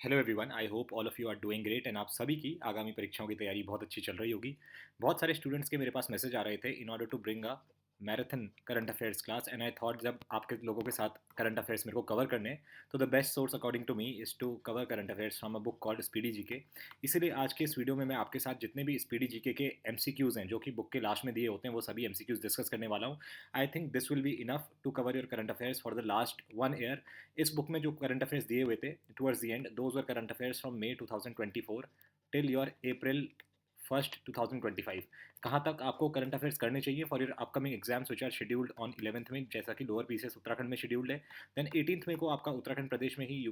Hello everyone, I hope all of you are doing great and आप सभी की आगामी परीक्षाओं की तैयारी बहुत अच्छी चल रही होगी। बहुत सारे स्टूडेंट्स के मेरे पास मैसेज आ रहे थे in order to bring a marathon current affairs class and I thought जब आपके लोगों के साथ करंट अफेयर्स मेरे को कवर करने हैं, तो the best source according to me is to cover current affairs from a book called speedy GK. इसीलिए आज के इस वीडियो में मैं आपके साथ जितने भी स्पीडी जीके के एमसीक्यूज़ हैं जो कि बुक के लास्ट में दिए होते हैं वो सभी एमसीक्यूज़ डिस्कस करने वाला हूँ। I think this will be enough to cover your current affairs for the last 1 year. इस बुक में जो करंट अफेयर्स दिए हुए थे towards the end, those were current affairs from May 2024 till your April 1 2025। कहाँ तक आपको करंट अफेयर्स करने चाहिए for your upcoming exams which are scheduled on 11th में, जैसा कि लोअर पीसीएस उत्तराखंड में शेड्यूल्ड है। देन 18th में को आपका उत्तराखंड प्रदेश में ही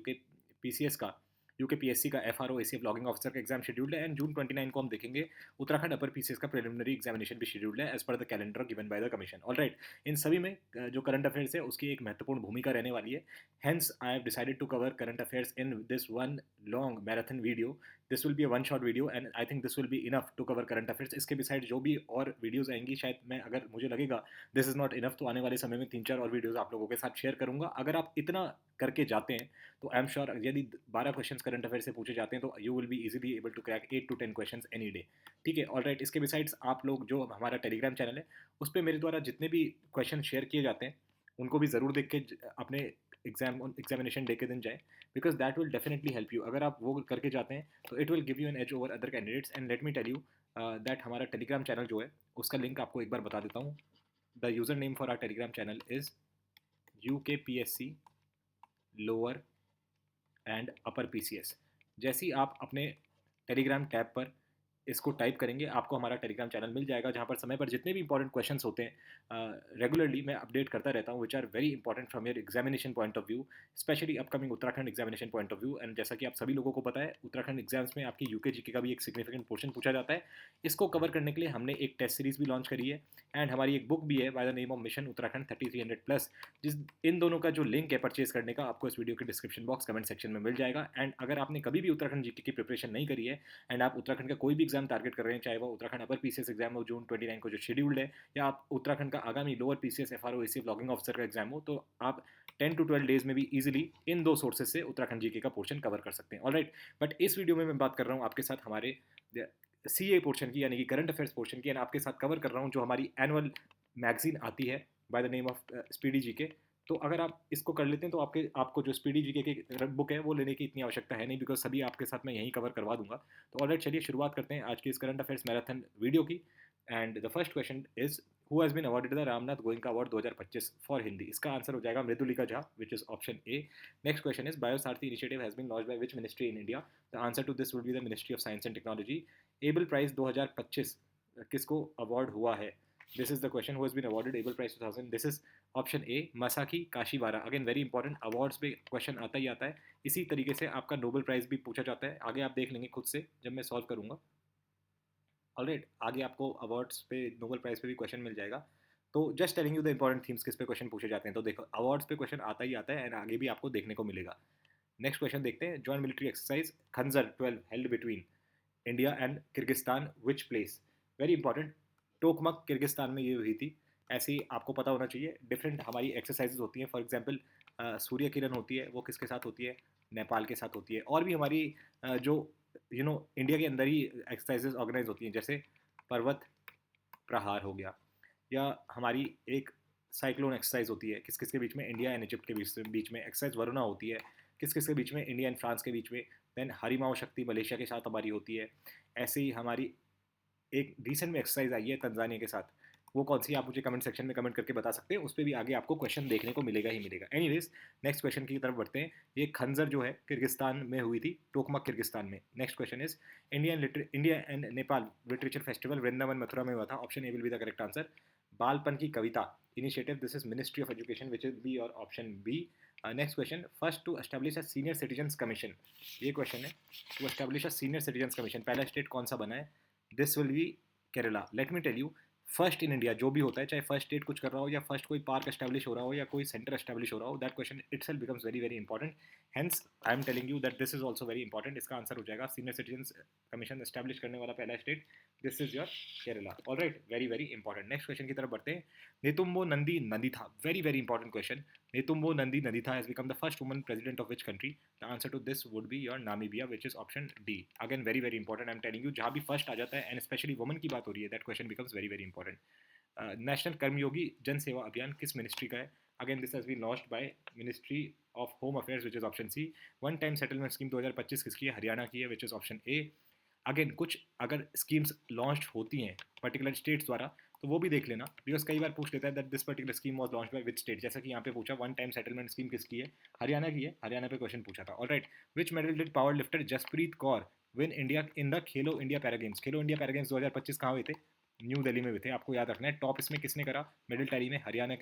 पीसीएस का यूके पीएससी का एफआरओ एसीएफ लॉगिंग ऑफिसर का एग्जाम शेड्यूल्ड है एंड जून 29 को हम देखेंगे उत्तराखंड अपर पीसीएस का प्रिलिमिनरी एग्जामिनेशन भी शेड्यूल्ड है as per the calendar given by the commission. Alright, इन सभी में जो करंट अफेयर्स है उसकी एक महत्वपूर्ण भूमिका रहने वाली है। Hence, I have decided to cover current affairs in this one long marathon video. This will be a one shot video and I think this will be enough to cover current affairs. इसके beside जो भी और videos आएंगी, शायद मैं, अगर मुझे लगेगा दिस इज़ नॉट इनफ, तो आने वाले समय में 3-4 और वीडियोस आप लोगों के साथ शेयर करूंगा। अगर आप इतना करके जाते हैं तो आई एम श्योर यदि 12 क्वेश्चंस करंट अफेयर से पूछे जाते हैं तो you will be easily able to crack 8 to 10 questions any day. ठीक है, ऑल राइट। इसके बिसाइड्स आप लोग जो हमारा टेलीग्राम चैनल है उस पर मेरे द्वारा जितने भी क्वेश्चन शेयर किए जाते हैं उनको भी ज़रूर देख के अपने एग्जामिनेशन डे के दिन जाएं, because that will definitely help you. अगर आप वो करके जाते हैं तो it will give you an edge over other candidates. And let me tell you that हमारा टेलीग्राम चैनल जो है उसका लिंक आपको एक बार बता देता हूँ। The user name for our Telegram channel is UKPSC lower and upper PCS. जैसे ही आप अपने टेलीग्राम टैब पर इसको टाइप करेंगे आपको हमारा टेलीग्राम चैनल मिल जाएगा, जहाँ पर समय पर जितने भी इंपॉर्टेंट क्वेश्चंस होते हैं रेगुलरली मैं अपडेट करता रहता हूँ, which are very important from your examination point of view, specially upcoming Uttarakhand examination point of view. And जैसा कि आप सभी लोगों को पता है, उत्तराखंड एग्जाम्स में आपकी यूके जीके का भी एक सिग्निफिकेंट पोर्शन पूछा जाता है। इसको कवर करने के लिए हमने एक टेस्ट सीरीज भी लॉन्च करी है एंड हमारी एक बुक भी है by the name of mission Uttarakhand 3300+, जिस इन दोनों का जो लिंक है परचेज करने का आपको इस वीडियो के डिस्क्रिप्शन बॉक्स कमेंट सेक्शन में मिल जाएगा। एंड अगर आपने कभी भी उत्तराखंड जीके की प्रिपरेशन नहीं करी है एंड आप उत्तराखंड का कोई भी एग्जाम टारगेट कर रहे हैं, चाहे वो उत्तराखंड अपर पीसीएस एग्जाम हो जून 29 को जो शेड्यूल्ड है, या आप उत्तराखंड का आगामी lower PCS FRO ACF logging officer का एग्जाम हो, तो आप 10 to 12 डेज में भी इजीली इन दो सोर्सेज से उत्तराखंड जीके का पोर्शन कवर कर सकते हैं। ऑलराइट, बट इस वीडियो में मैं बात कर रहा हूँ आपके साथ हमारे सीए पोर्शन की, यानी कि करंट अफेयर्स पोर्शन की, एंड आपके साथ कवर कर रहा हूँ जो हमारी एनुअल मैगजीन आती है by the name of speedy GK. तो अगर आप इसको कर लेते हैं तो आपको जो स्पीडी जीके की बुक है वो लेने की इतनी आवश्यकता है नहीं, बिकॉज सभी आपके साथ मैं यहीं कवर करवा दूंगा। तो ऑलराइट, चलिए शुरुआत करते हैं आज की इस करंट अफेयर्स मैराथन वीडियो की। And the first question is who has been awarded the Ramnath Goenka award 2025 for Hindi. इसका आंसर हो जाएगा Mridulika Jha, which is option A. Next question is BioSaarthi initiative has been launched by which ministry in India. The answer to this will be the ministry of science and technology. Abel prize 2025 किसको award हुआ है? This is the question, who has been awarded Abel prize 2000। This is option A Masaki Kashiwara. Again very important, awards पे question आता ही आता है। इसी तरीके से आपका नोबेल प्राइज भी पूछा जाता है, आगे आप देख लेंगे खुद से जब मैं सॉल्व करूंगा। ऑलराइट, आगे आपको अवार्ड्स पे नोबेल प्राइज पे भी क्वेश्चन मिल जाएगा। तो just telling you the important themes किस पे क्वेश्चन पूछे जाते हैं। तो देखो, अवार्ड्स पे क्वेश्चन आता ही आता है एंड आगे भी आपको देखने को मिलेगा। नेक्स्ट क्वेश्चन देखते हैं। जॉइंट मिलिट्री एक्सरसाइज खंजर 12 held between India and Kyrgyzstan which place. Very important, Tokmok Kyrgyzstan में ये हुई थी। ऐसे ही आपको पता होना चाहिए। डिफरेंट हमारी एक्सरसाइजेज होती हैं, फॉर एग्जांपल सूर्य किरण होती है, वो किसके साथ होती है? नेपाल के साथ होती है। और भी हमारी जो इंडिया के अंदर ही एक्सरसाइजेज ऑर्गेनाइज होती हैं, जैसे पर्वत प्रहार हो गया, या हमारी एक साइक्लोन एक्सरसाइज होती है किस किस के बीच में? इंडिया एंड इजिप्ट के बीच में। एक्सरसाइज वरुणा होती है किस किस के बीच में? इंडिया एंड फ्रांस के बीच में। देन हरिमाओ शक्ति मलेशिया के साथ हमारी होती है। ऐसे ही हमारी एक रिसेंट में एक्सरसाइज आई है तंजानिया के साथ, वो कौन सी? आप मुझे कमेंट सेक्शन में कमेंट करके बता सकते हैं, उस पर भी आगे आपको क्वेश्चन देखने को मिलेगा ही मिलेगा। एनीवेज, नेक्स्ट क्वेश्चन की तरफ बढ़ते हैं। ये खंजर जो है किर्गिस्तान में हुई थी, टोकमक किर्गिस्तान में। Next question is India and Nepal literature festival Vrindavan Mathura में हुआ था। Option A will be the correct answer. Balpan ki Kavita initiative, this is ministry of education, which is B और option B. Next question, first to establish a senior citizens commission. ये क्वेश्चन है, to establish a senior citizens commission पहला state कौन सा बना है? This will be Kerala. Late me tell you, first in India जो भी होता है, चाहे फर्स्ट स्टेट कुछ कर रहा हो या फर्स्ट कोई पार्क एस्टैब्लिश हो रहा हो या कोई सेंटर एस्टैब्लिश हो रहा हो, that question itself becomes very very important. Hence I am telling you that this is also very important. इसका आंसर हो जाएगा सीनियर सिटीजन कमीशन एस्टैब्लिश करने वाला पहला state this is your Kerala. Alright, very very important. Next question की तरफ बढ़ते हैं. Netumbo Nandi Ndaitwah, very very important question. Netumbo Nandi Ndaitwah has become the first woman president of which country? The answer to this would be your Namibia, which is option D. Again very very important. I'm telling you, जहाँ भी first आ जाता है and specially woman की बात हो रही है, that question becomes very very important. National Karmayogi Jan Seva Abhiyan किस मिनिस्ट्री का है? Again this has been launched by ministry of home affairs, which is option C. One time settlement scheme 2025 किसकी है? हरियाणा की है, which is option A. Again कुछ अगर schemes launch होती हैं पर्टिकुलर स्टेट्स द्वारा, तो वो भी देख लेना, बिकॉज कई बार पूछ लेता है that this particular scheme was launch by which state. जैसा कि यहाँ पे पूछा, वन टाइम सेटलमेंट स्कीम किसकी है? हरियाणा की है, हरियाणा पे क्वेश्चन पूछा था. Alright, which medal did power lifter Jasprit Kaur win India in the Khelo India para games? Khelo India para games 2025 कहाँ हुए थे? न्यू दिल्ली में हुए थे. आपको याद रखना है. टॉप इसमें किसने करा? मेडल टैली में हरियाणा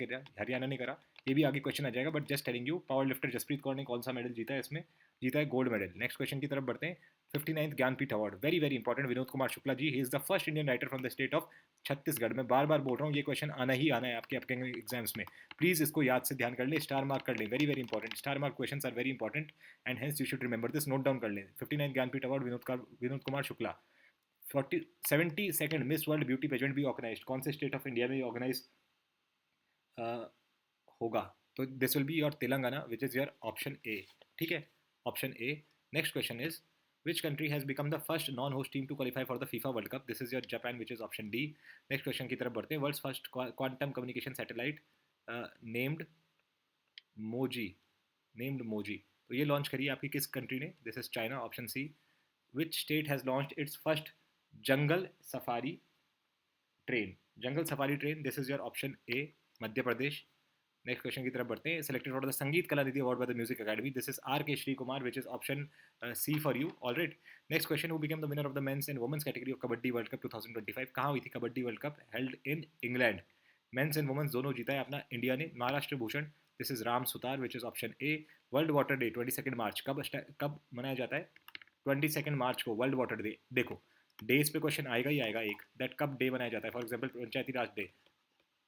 ने करा. ये भी आगे क्वेश्चन आ जाएगा, but just telling you, power lifter Jasprit Kaur ने कौन सा मेडल जीता है इसमें? जीता है गोल्ड मेडल. नेक्स्ट क्वेश्चन की तरफ बढ़ते हैं. 59th Jnanpith award, very very important. Vinod Kumar Shukla ji, he is the first Indian writer from the state of Chhattisgarh. मैं बार बार बोल रहा हूँ, ये क्वेश्चन आना ही आना है आपके अपकमिंग एग्जाम्स में. प्लीज इसको याद से ध्यान कर ले, स्टार मार्क कर ले. Very very important. Star mark question are very important and hence you should remember this. Note down कर ले. 59th Jnanpith award Vinod Kumar Shukla. 72nd miss world beauty pageant भी ऑर्गेनाइज कौन से स्टेट ऑफ इंडिया में ऑर्गेनाइज होगा? तो this will be your Telangana, which is your option A. ठीक है, option A. Next question is, which country has become the first non-host team to qualify for the FIFA World Cup? This is your Japan, which is option D. Next question की तरफ बढ़ते हैं. World's first quantum communication satellite named Moji. Named Moji. तो ये launch करी है आपकी किस कंट्री ने? This is China, option C. Which state has launched its first jungle safari train? Jungle safari train. This is your option A. Madhya Pradesh. Next question की तरफ बढ़ते हैं. Selected for the Sangita Kalanidhi award by the music academy. This is R K Shri Kumar, which is option C for you. Alright, next question. Who became the winner of the men's and women's category of kabaddi world cup 2025? कहाँ हुई थी kabaddi world cup? Held in England. Men's and women's दोनों जीता है अपना India ने. Maharashtra Bhushan. This is Ram Sutar, which is option A. World water day 22 मार्च कब मनाया जाता है? 22 मार्च को वर्ल्ड वाटर डे. देखो, डेज पे क्वेश्चन आएगा ही आएगा एक, दैट कब डे मनाया जाता है. For example Panchayati Raj day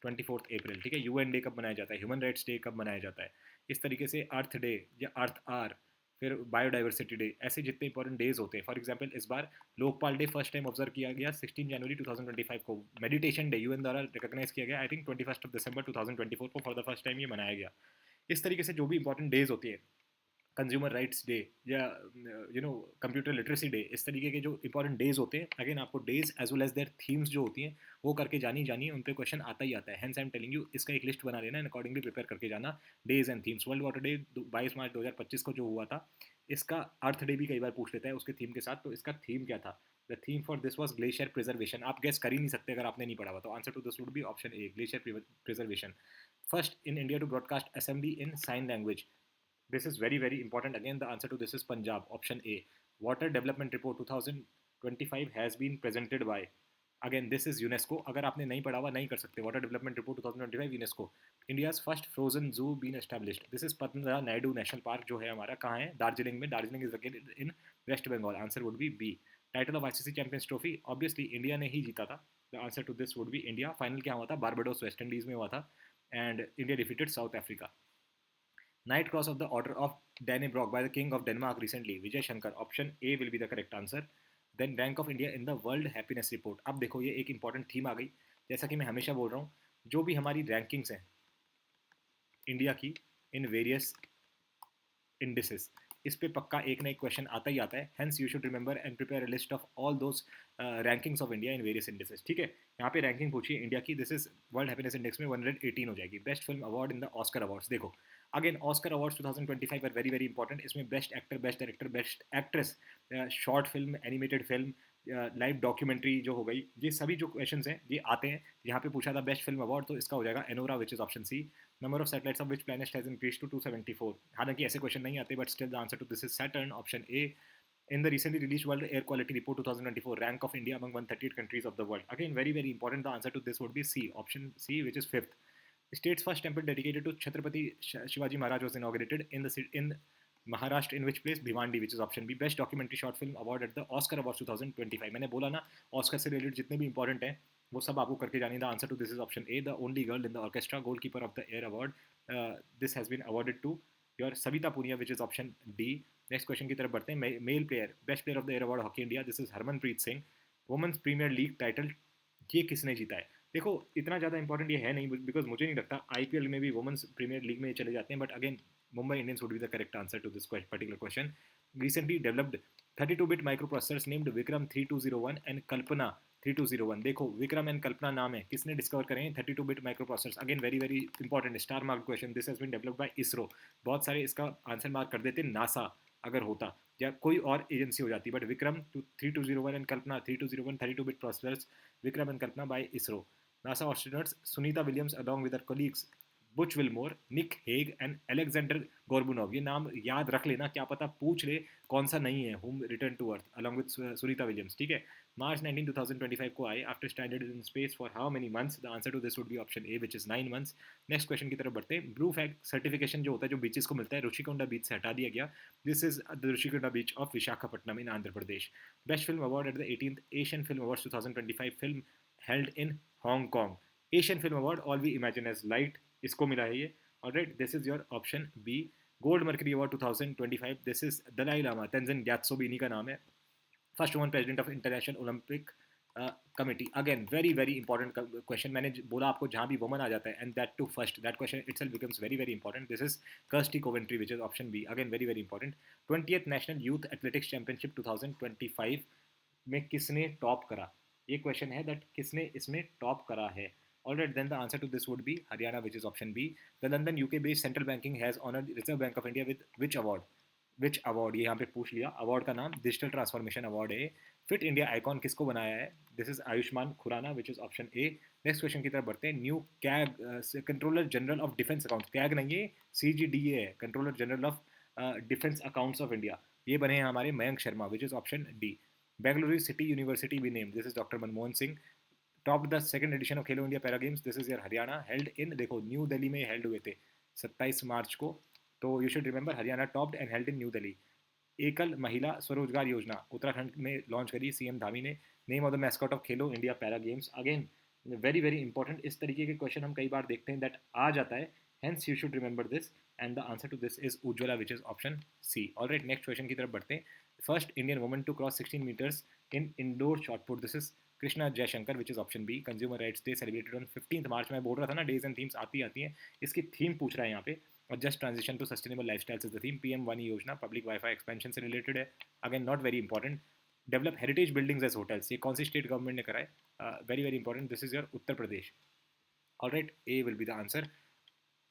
24 अप्रैल. ठीक है. यूएन डे कब मनाया जाता है? ह्यूमन राइट्स डे कब मनाया जाता है? इस तरीके से अर्थ डे या अर्थ आर, फिर बायोडाइवर्सिटी डे, ऐसे जितने इंपॉर्टेंट डेज होते हैं. फॉर एग्जांपल इस बार Lokpal day first time observe किया गया 16 जनवरी 2025 को. मेडिटेशन डे यूएन द्वारा रिकॉग्नाइज किया गया आई थिंक 21 दिसंबर 2024 को फॉर द फर्स्ट टाइम ये मनाया गया. इस तरीके से जो भी इंपॉर्टेंट डेज होती है, कंज्यूमर राइट्स डे या कंप्यूटर लिटरेसी डे, इस तरीके के जो इंपॉर्टेंट डेज होते हैं, अगेन आपको days as well as their themes जो होती हैं वो करके जानिए, उन पे क्वेश्चन आता ही आता है. Hence I am telling you, इसका एक लिस्ट बना लेना एंड अकॉर्डिंगली प्रिपेयर करके जाना. Days and themes. World water day 22 मार्च 2025 को जो हुआ था, इसका अर्थ डे भी कई बार पूछ लेता है उसके थीम के साथ. तो इसका थीम क्या था? The theme for this was glacier preservation. आप गेस कर ही नहीं सकते अगर आपने नहीं पढ़ा हुआ. तो answer to this would be option A, glacier preservation. First in India to broadcast assembly in sign language. This is very very important. Again, the answer to this is Punjab, option A. Water Development Report 2025 has been presented by, again this is UNESCO. अगर आपने नहीं पढ़ा हुआ नहीं कर सकते. Water development report 2025 UNESCO. India's first frozen zoo been established. This is Padmaja Naidu national park जो है हमारा, कहाँ है? दार्जिलिंग में. Darjeeling is located in West Bengal. Answer would be B. Title of ICC champions trophy, obviously India ने ही जीता था. The answer to this would be India. Final क्या हुआ था? बारबाडोस वेस्ट इंडीज में हुआ था and India defeated South Africa. Knight Cross of the Order of Dannebrog by the King of Denmark recently, Vijay Shankar. Option A will be the correct answer. Then rank of India in the World Happiness Report. अब देखो ये एक important theme आ गई. जैसा कि मैं हमेशा बोल रहा हूँ, जो भी हमारी रैंकिंग्स हैं इंडिया की इन वेरियस इंडिसेस, इस पे पक्का एक ना एक क्वेश्चन आता ही आता है. Hence you should remember and prepare a list of all those rankings of India in various indices. ठीक है, यहाँ पे रैंकिंग पूछिए इंडिया की. This is world happiness index में 118 हो जाएगी. Best film award in the Oscar awards. देखो again Oscar awards 2025 are very very important. इसमें best actor, best director, best actress, short film, animated film, live documentary जो हो गई, ये सभी जो क्वेश्चंस हैं ये आते हैं. यहाँ पे पूछा था बेस्ट फिल्म अवार्ड, तो इसका हो जाएगा Anora, which is option C. Number of satellites of which planet has increased to 274. हालांकि ऐसे क्वेश्चन नहीं आते, but still the answer to this is Saturn, option A. In the recently released World Air Quality Report 2024, rank of India among 138 countries of the world. Again, very very important. The answer to this would be C, option C, which is fifth. State's first temple dedicated to Chhatrapati Shivaji Maharaj was inaugurated in Maharashtra, in which place? Bhiwandi, which is option B. Best documentary short film award at the Oscar Awards 2025. मैंने बोला ना, Oscar से related जितने भी important हैं वो सब आपको करके जानी. The answer to this is option A. The only girl in the orchestra, goalkeeper of the year award. This has been awarded to your Savita Punia, which is option D. Next question की तरफ बढ़ते हैं. Male player, best player of the year award hockey India. This is Harmanpreet Singh. Women's premier league title ये किसने जीता है? देखो इतना ज़्यादा इंपॉर्टेंट ये है नहीं, बिकॉज मुझे नहीं लगता आईपीएल में भी वुमेन्स प्रीमियर लीग में चले जाते हैं, but again Mumbai Indians would be the correct answer to this particular question. Recently developed 32-bit microprocessors named Vikram 3201 and Kalpana 3201. देखो विक्रम एंड कल्पना नाम है, किसने डिस्कवर करे हैं 32-bit microprocessors? Again very very important star mark question. This has been developed by ISRO. बहुत सारे इसका answer mark कर देते नासा अगर होता या कोई और एजेंसी हो जाती, but Vikram 3201 and Kalpana 3201 32-bit processors Vikram and Kalpana by ISRO. NASA astronauts Sunita Williams along with her colleagues Butch Wilmore, Nick Hague and Alexander Gorbunov. ये नाम याद रख लेना, क्या पता पूछ ले कौन सा नहीं है. Home return to earth along with Sunita Williams. ठीक है, मार्च 19 2025 को आए after stranded in space for how many months? The answer to this would be option A which is 9 months. Next question की तरफ बढ़ते हैं. ब्लू फ्लैग सर्टिफिकेशन जो होता है, जो बीचेस को मिलता है, ऋषिकोंडा बीच से हटा दिया गया. This is the Rushikonda beach of Visakhapatnam in Andhra Pradesh. Best film award at the 18th Asian film awards 2025 film held in Hong Kong. Asian film award all we imagine as light, इसको मिला है ये. Alright, this is your option B. Gold Mercury Award 2025. This is Dalai Lama, Tenzin Gyatso भी इन्हीं का नाम है. First woman president of International Olympic Committee. Again, very very important question. मैंने बोला आपको जहाँ भी woman आ जाता है, and that too first. That question itself becomes very very important. This is Kirsty Coventry, which is option B. Again, very very important. 20th National Youth Athletics Championship 2025 में किसने top करा? ये क्वेश्चन है that किसने इसमें टॉप करा है. Alright, then the answer to this would be Haryana, which is option B. The London UK-based central banking has honored Reserve Bank of India with which award? Which award? ये यहाँ पे पूछ लिया. Award का नाम digital transformation award है. Fit India icon किसको बनाया है? This is Ayushmann Khurrana, which is option A. Next question की तरफ बढ़ते हैं. New CAG controller general of defence account. CAG नहीं है, CGDA है, controller general of defence accounts of India. ये बने हैं हमारे Mayank Sharma, which is option D. Bengaluru city university भी name. This is doctor Manmohan Singh. Top the second edition of Khelo India para games. This is your Haryana, held in, देखो new Delhi में held हुए थे 27 मार्च को. तो you should remember Haryana topped and held in new Delhi. एकल महिला स्वरोजगार योजना उत्तराखंड में लॉन्च करी सीएम धामी ने. Name of the mascot of Khelo India para games. Again very very important. इस तरीके के क्वेश्चन हम कई बार देखते हैं दैट आ जाता है, hence you should remember this, and the answer to this is Ujjwala, which is option C. Alright, next question की तरफ बढ़ते हैं. First Indian woman to cross 16 metres in indoor shot put. This is Krishna Jayashankar, which is option B. Consumer rights day celebrated on 15th March. मैं बोल रहा था ना days and themes आती हैं. इसकी थीम पूछ रहा है यहाँ पे. और just transition to sustainable lifestyles is the theme. PM वानी योजना पब्लिक वाईफाई एक्सपेंशन से रिलेटेड है. Again not very important. Develop heritage buildings as hotels. ये कौन सी स्टेट गवर्नमेंट ने कराए? Very very important. This is your Uttar Pradesh. Alright, A will be the answer.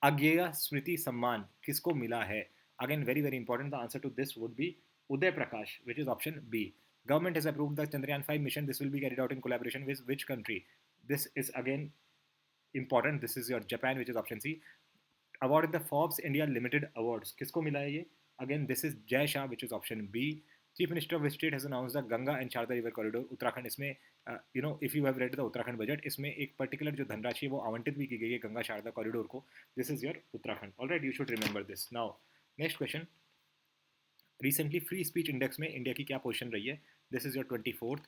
Agyeya Smriti Samman किसको मिला है? Again very very important. The answer to this would be Uday Prakash, which is option B. Government has approved the Chandrayaan 5 mission. This will be carried out in collaboration with which country? This is again important. This is your Japan, which is option C. Awarded the Forbes India Limited Awards. किसको मिला है ये? Again, this is Jay Shah, which is option B. Chief Minister of which state has announced the Ganga and Sharda River Corridor? Uttarakhand. इसमें if you have read the Uttarakhand budget, इसमें एक particular जो धनराशि है वो आवंटित भी की गई है गंगा शारदा कॉरिडोर को. This is your Uttarakhand. Alright, you should remember this. Now, next question. Recently, free speech index में इंडिया की क्या पोजीशन रही है? This is your 24th.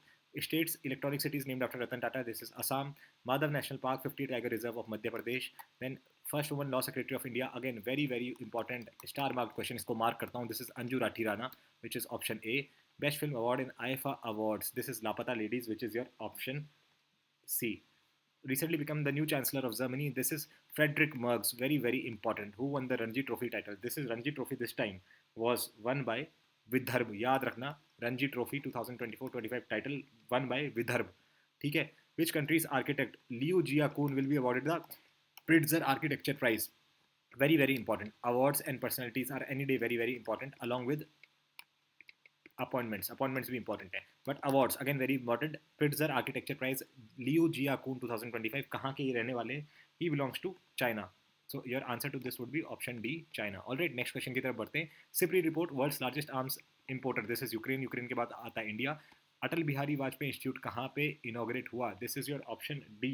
States electronic cities named after Ratan Tata. This is Assam. Madhav National Park, 50 Tiger Reserve of Madhya Pradesh. Then first woman law secretary of India. Again very very important star marked question. इसको mark करता हूँ. This is Anju Rathi Rana, which is option A. Best film award in IFA awards. This is Lapata Ladies, which is your option C. Recently become the new chancellor of Germany. This is Frederick Merz. Very very important. Who won the Ranji Trophy title? This is Ranji Trophy this time was won by Vidarbha. याद रखना, Ranji trophy 2024-25 title won by Vidarbha. ठीक है. Which countries architect Liu Jiakun will be awarded the Pritzker architecture prize. Very very important. Awards and personalities are any day very very important along with appointments भी important है, but awards again very important. Pritzker architecture prize Liu Jiakun 2025 कहाँ के ये रहने वाले? He belongs to China. So your answer to this would be option D, China. Alright, next question की तरफ बढ़ते हैं. SIPRI report, world's largest arms importer. This is Ukraine. Ukraine के बाद आता है इंडिया. अटल बिहारी वाजपेयी इंस्टीट्यूट कहाँ पे इनॉग्रेट हुआ? This is your option D,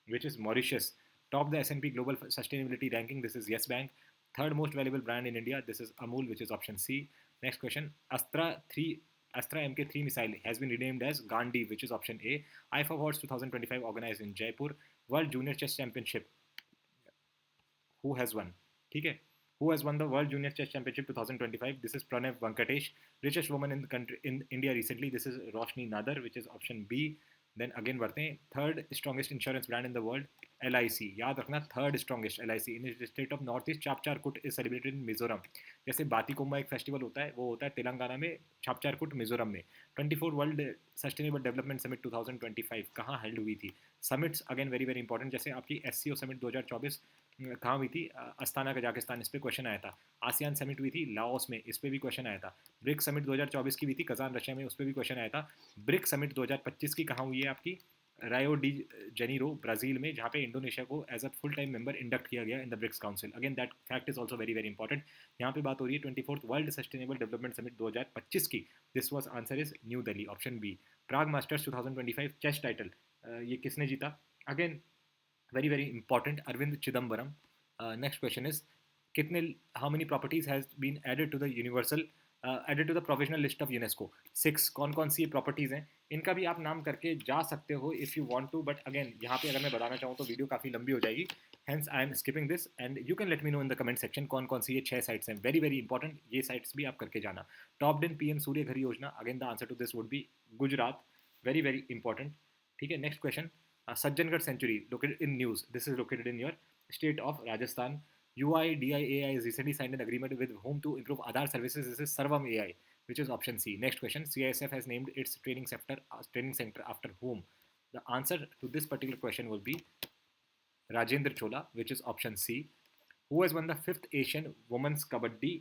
which is Mauritius. Top the S&P Global Sustainability Ranking. This is Yes Bank. Third most valuable brand in India. This is Amul, which is option C. Next question. Astra Mk3 missile has been renamed as Gandhi, which is option A. IFA Awards 2025 organized in Jaipur. World Junior Chess Championship. Who has won? ठीक है. Who has won the World Junior Chess Championship 2025? This is Pranav Venkatesh. Richest woman in the country in India recently. This is Roshni Nadar, which is option B. Then again बढ़ते हैं, third strongest insurance brand in the world, LIC. याद रखना, third strongest LIC in the state of North East. Chapchar-Kut is celebrated in Mizoram. जैसे बातीकुम्बा एक festival होता है, वो होता है तेलंगाना में, छापचारकुट मिजोरम में. 24 वर्ल्ड सस्टेनेबल डेवलपमेंट समिट 2025 कहाँ हेल्ड हुई थी? Summits again very very important. जैसे आपकी SCO समिट 2024 कहाँ हुई थी? अस्ताना कजाकिस्तान, इस पर क्वेश्चन आया था. आसियान समिट हुई थी लाओस में, इस पर भी क्वेश्चन आया था. ब्रिक्स समिट 2024 की हुई थी कजान रशिया में, उस पर भी क्वेश्चन आया था. ब्रिक्स समिट 2025 की कहाँ हुई है आपकी? रायो डी जेनीरो ब्राज़ील में, जहाँ पे इंडोनेशिया को as a full time member induct किया गया in the BRICS council. Again that fact is also very very important. यहाँ पे बात हो रही है 24th world sustainable development summit 2025 की. This was answer is new Delhi, option B. Prague masters 2025 chess title, ये किसने जीता? Again very very important, Arvind Chidambaram. Next question is कितने, how many properties has been added to the universal added to the provisional list of UNESCO? 6. कौन कौन सी ये properties हैं? इनका भी आप नाम करके जा सकते हो if you want to, but again यहाँ पे अगर मैं बताना चाहूँ तो वीडियो काफ़ी लंबी हो जाएगी. Hence I am skipping this and you can let me know in the comment section कौन कौन सी ये 6 साइट्स हैं. वेरी वेरी इंपॉर्टेंट, ये साइट्स भी आप करके जाना. Topped in PM Surya Ghar Yojana, again the answer to this would be Gujarat. Very very important. ठीक है, next question. Sajjangarh sanctuary located in news, this is located in your state of Rajasthan. UIDAI has recently signed an agreement with whom to improve Aadhaar services. This is Sarvam AI, which is option C. Next question. CISF has named its training center after whom? The answer to this particular question will be Rajendra Chola, which is option C. Who has won the 5th Asian Women's Kabaddi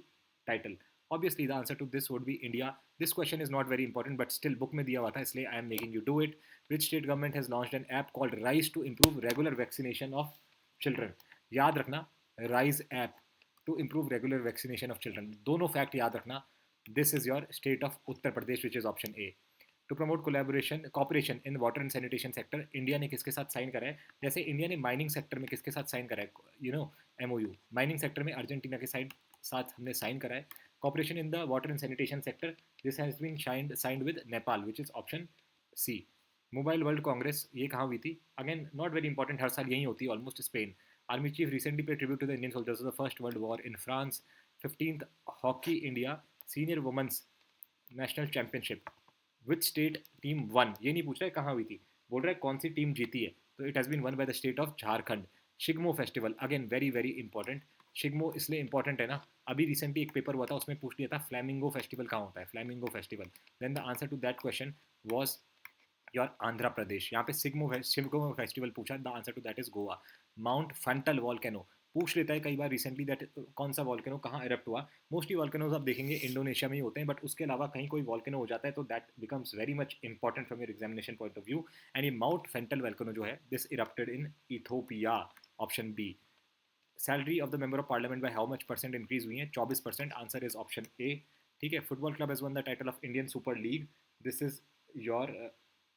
title? Obviously, the answer to this would be India. This question is not very important, but still book में दिया हुआ था, इसलिए I am making you do it. Which state government has launched an app called RISE to improve regular vaccination of children? याद रखना, rise app to improve regular vaccination of children. दोनों fact याद रखना. This is your state of Uttar Pradesh, which is option A. To promote collaboration cooperation in water and sanitation sector, India ने किसके साथ sign करा है? जैसे इंडिया ने माइनिंग सेक्टर में किसके साथ साइन करा है? MOU. माइनिंग सेक्टर में अर्जेंटीना के साथ हमने साइन करा है. Cooperation in the water and sanitation sector, this has been signed with Nepal, which is option C. Mobile world congress, ये कहाँ हुई थी? अगेन नॉट वेरी इंपॉर्टेंट, हर साल यही होती है almost, Spain. Army chief recently paid tribute to the Indian soldiers of the First World War in France. 15th Hockey India Senior Women's National Championship. Which state team won? ये नहीं पूछ रहा है कहाँ हुई थी, बोल रहा है कौन सी टीम जीती है. तो it has been won by the state of Jharkhand. Shigmo festival, again very very important. Shigmo इसलिए इंपॉर्टेंट है ना, अभी रिसेंटली एक पेपर हुआ था, उसमें पूछ लिया था फ्लैमिंगो फेस्टिवल कहाँ होता है, flamingo festival. Then the answer to that question was your Andhra Pradesh. यहाँ पे शिग्मो फेस्टिवल पूछा, the answer to that is Goa. Mount Fentale volcano पूछ लेता है कई बार रिसेंटली, दैट कौन सा वॉल्केनो कहाँ इरप्ट हुआ. मोस्टली वॉल्केनोज आप देखेंगे इंडोनेशिया में ही होते हैं, बट उसके अलावा कहीं कोई वॉल्केनो हो जाता है तो that becomes very much important from your examination point of view. And ये माउंट फेंटल वॉल्केनो जो है, this erupted in Ethiopia, option B. Salary of the member of parliament by how much percent increase हुई है? 24%. Answer is option A. ठीक है, football club has won the title of Indian super league. This is your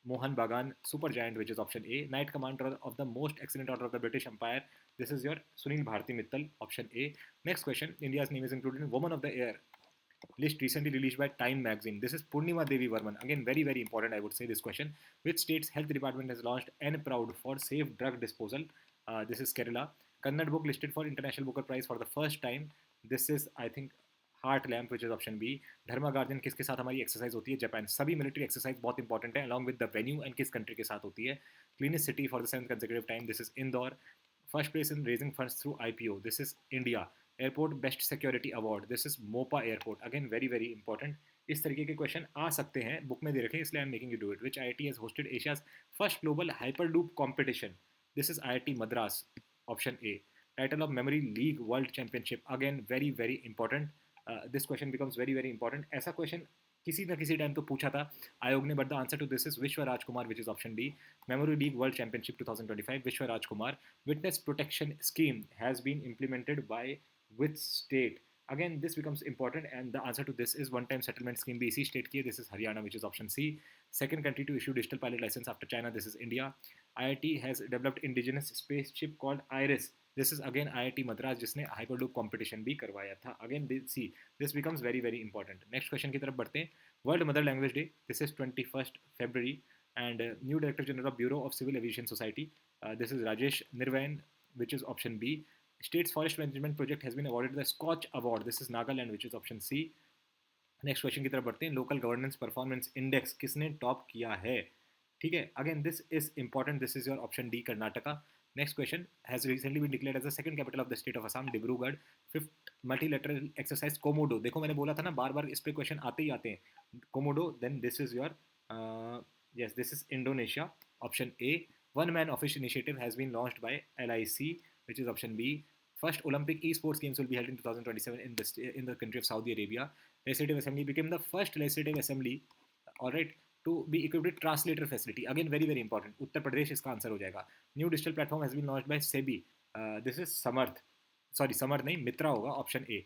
Mohan Bagan Super Giant, which is option A. Knight Commander of the Most Excellent Order of the British Empire. This is your Sunil Bharti Mittal, option A. Next question. India's name is included in Woman of the Year list recently released by Time magazine. This is Purnima Devi Varman. Again, very very important, I would say, this question. Which state's health department has launched N Proud for safe drug disposal? This is Kerala. Kannada book listed for International Booker Prize for the first time. This is, I think, heart lamp, which is option B. Dharma guardian किसके साथ हमारी exercise होती है? Japan. सभी military exercise बहुत important है, along with the venue and किस country के साथ होती है. Cleanest city for the 7th consecutive time, this is Indore. First place in raising funds through IPO, this is India. Airport best security award, this is Mopa airport. Again very very important. इस तरीके के question आ सकते हैं, book में दे रखे, इसलिए I am making you do it. Which IIT has hosted Asia's first global hyperloop competition? This is IIT Madras, option A. Title of memory league world championship, again very very important. This question becomes very very important. ऐसा question किसी न किसी time तो पूछा था आयोग ने, but the answer to this is Vishwa Rajkumar, which is option D. Memory league world championship 2025, विश्व राजकुमार. Witness protection scheme has been implemented by which state? Again this becomes important and the answer to this is one time settlement scheme भी इसी state की है. This is Haryana, which is option C. Second country to issue digital pilot licence after China, this is India. IIT has developed indigenous spaceship called Iris. This is again IIT Madras, जिसने hyperloop competition भी करवाया था. Again C, this becomes very very important. Next question की तरफ बढ़ते हैं. World mother language day, this is 21st February. And new director general of bureau of civil aviation society, this is Rajesh Nirvan, which is option B. State's forest management project has been awarded the Scotch Award. This is Nagaland, which is option C. Next question की तरफ बढ़ते हैं. Local governance performance index किसने top किया है? ठीक है, again this is important. This is your option D, Karnataka. Next question has recently been declared as the second capital of the state of Assam, Dibrugarh. Fifth multilateral exercise Komodo. देखो मैंने बोला था ना, बार बार इस पे क्वेश्चन आते ही आते हैं. Komodo. Then this is your yes, this is Indonesia, option A. One man office initiative has been launched by LIC, which is option B. First Olympic esports games will be held in 2027 in the country of Saudi Arabia. Legislative Assembly became the first legislative assembly, all right, to be equipped with translator facility. Again, very very important. Uttar Pradesh इसका answer हो जाएगा. New digital platform has been launched by SEBI. This is Samarth. Sorry Samarth नहीं, मित्रा होगा, option A.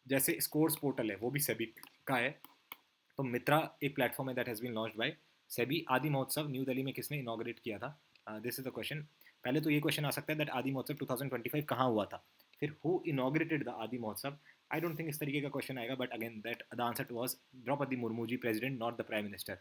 जैसे scores portal है वो भी सेबी का है, तो मित्रा एक प्लेटफॉर्म है that has been launched by SEBI. Aadi Mahotsav new Delhi में किसने इनॉग्रेट किया था? This is the question. पहले तो ये क्वेश्चन आ सकता है दैट आदि महोत्सव 2025 कहाँ हुआ था, फिर हु इनॉग्रेटेड द आदि महोत्सव. आई डोंट थिंक इस तरीके का क्वेश्चन आएगा, but again that the answer was Droupadi Murmu ji, president, not the prime minister.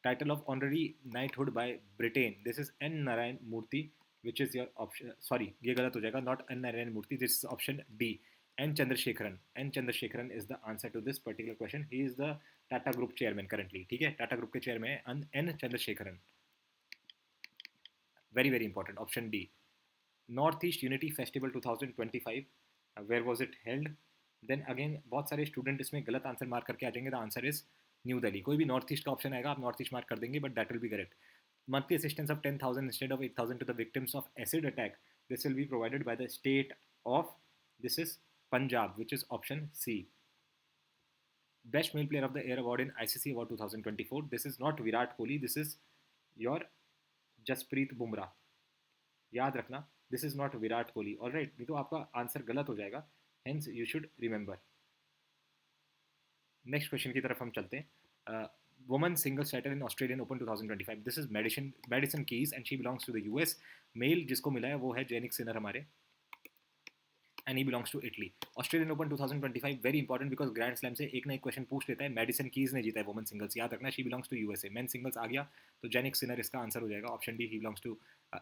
Title of honorary knighthood by Britain. This is N Narayana Murthy, which is your option. Sorry, ये गलत हो जाएगा, not N Narayana Murthy. This is option D, N. Chandrasekharan. N. Chandrasekharan is the answer to this particular question. He is the Tata Group chairman currently. ठीक है, Tata Group के chairman है N. Chandrasekharan. Very very important. Option D. Northeast Unity Festival 2025. Where was it held? Then again बहुत सारे student इसमें गलत answer mark करके आ जाएंगे. The answer is new Delhi. कोई भी नॉर्थ ईस्ट का ऑप्शन आएगा आप नॉर्थ ईस्ट मार्क कर देंगे, but that will B correct. Monthly assistance of 10,000 instead of 8,000 to the victims of acid attack. This will be provided by the state of, this is Punjab, which is option C. Best male player of the year award in ICC Award 2024. This is not Virat Kohli. This is your Jasprit Bumrah. याद रखना, this is not Virat Kohli. All right, नहीं तो आपका answer गलत हो जाएगा. Hence you should remember. Next question की तरफ हम चलते हैं. Woman singles title in Australian Open 2025. This is Madison Keys and she belongs to the US. Male जिसको मिला है वो है जेनिक सिनर हमारे, and he belongs to Italy. Australian Open 2025 very important because Grand Slam से एक ना एक क्वेश्चन पूछ लेता है. मेडिसन कीज ने जीता है वुमेन सिंगल्स, याद रखना. She belongs to USA. Men singles आ गया तो जेनिक सिनर इसका आंसर हो जाएगा. Option D, he belongs to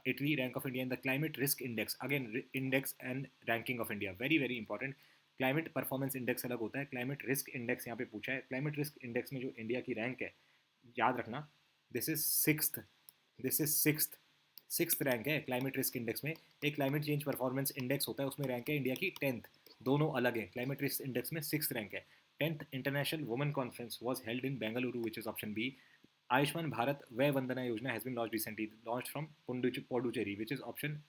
Italy. Rank of India in the climate risk index. Again index and ranking of India, very very important. Climate performance index अलग होता है, climate risk index यहाँ पे पूछा है. क्लाइमेट रिस्क इंडेक्स में जो India की रैंक है, याद रखना, this is sixth. This is sixth rank है क्लाइमेट रिस्क इंडेक्स में. एक क्लाइमेट चेंज परफॉर्मेंस इंडेक्स होता है, उसमें रैंक है इंडिया की 10th. दोनों अलग है. क्लाइमेट रिस्क इंडेक्स में 6th रैंक है. 10th international women conference was held in Bengaluru, which is option B. Ayushman Bharat Vay Vandana Yojana has been launch recently, launch from Puducherry, which is option,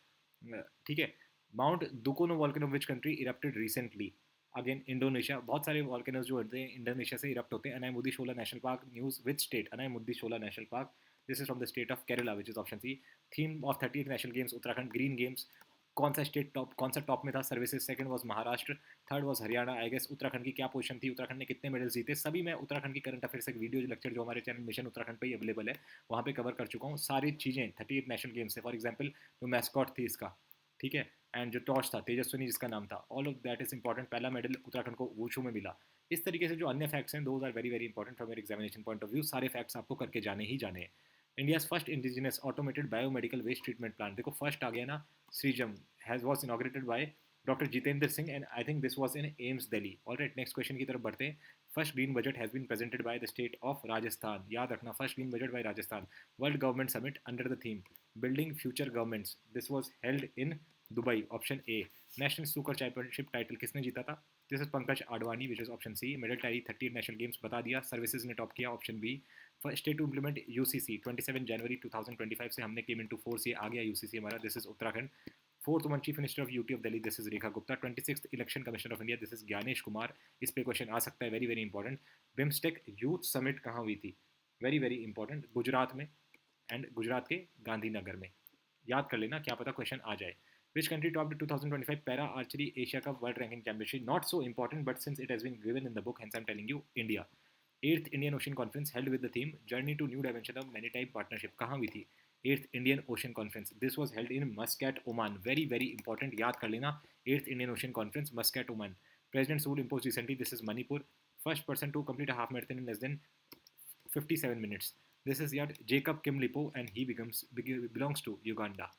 ठीक है. Mount Dukono volcano which country erupted recently? Again Indonesia. बहुत सारे volcanoes जो होते हैं Indonesia से erupt होते हैं. Anamudi Shola national park. News which state? Anamudi Shola national park. This is from the state of Kerala, which is option C. Theme of 30th national games Uttarakhand. Green games. कौन सा स्टेट कौन सा टॉप में था? Services. Second was Maharashtra. Third was Haryana. I guess Uttarakhand की क्या position थी, उत्तराखंड ने कितने मेडल्स जीते, सभी मैं उत्तराखंड की करंट अफेयर्स एक वीडियो लेक्चर जो हमारे चैनल मिशन उत्तराखंड पे ही अवेलेबल है, वहाँ पे कवर कर चुका हूँ सारी चीज़ें 38 नेशनल गेम्स से. फॉर एग्जाम्पल जो मैस्कॉट थी इसका, ठीक है, एंड जो टॉर्च था तेजस्विनी जिसका नाम था, all of that is important. पहला मेडल उत्तराखंड को वूशू में मिला. इस तरीके से जो अन्य फैक्ट्स हैं, those are very very important from your examination point of view. सारे फैक्ट्स आपको करके जाने ही जाने हैं. India's first indigenous automated biomedical waste treatment plant. देखो फर्स्ट आ गया ना, Srijanam has was inaugurated by doctor Jitendra Singh and I think this was in AIIMS Delhi. All right, next question की तरफ बढ़ते हैं. First green budget has been presented by the state of Rajasthan. याद रखना, first green budget by Rajasthan. World government summit under the theme building future governments. This was held in Dubai. Option A. National snooker championship title किसने जीता था? This is Pankaj Advani, which is option C. Medal tally 30 national games बता दिया. Services ने top किया, option B. State to implement UCC 27 जनवरी 2025 से हमने केम इनटू फोर्स, ये आ गया यूसीसी हमारा. This is Uttarakhand. Fourth woman chief minister of UT of Delhi. This is Rekha Gupta. 26th election commissioner of India. This is Gyanesh Kumar. इस पे क्वेश्चन आ सकता है, very very important. BIMSTEC youth summit कहाँ हुई थी? वेरी वेरी इंपॉर्टेंट, गुजरात में, एंड गुजरात के गांधीनगर में. याद कर लेना, क्या पता क्वेश्चन आ जाए. Which country topped the 2025 Para Archery Asia Cup World Ranking Championship? Not so important, but since it has been given in the book, hence I'm telling you, India. 8th Indian Ocean Conference held with the theme Journey to New Dimension of Maritime Partnership. कहाँ हुई थी 8th Indian Ocean Conference? This was held in Muscat, Oman. Very very important, याद कर लेना. 8th Indian Ocean Conference, Muscat, Oman. President's rule imposed recently. This is Manipur. First person to complete a half marathon in less than 57 minutes. This is yet Jacob Kimlipo and he belongs to Uganda.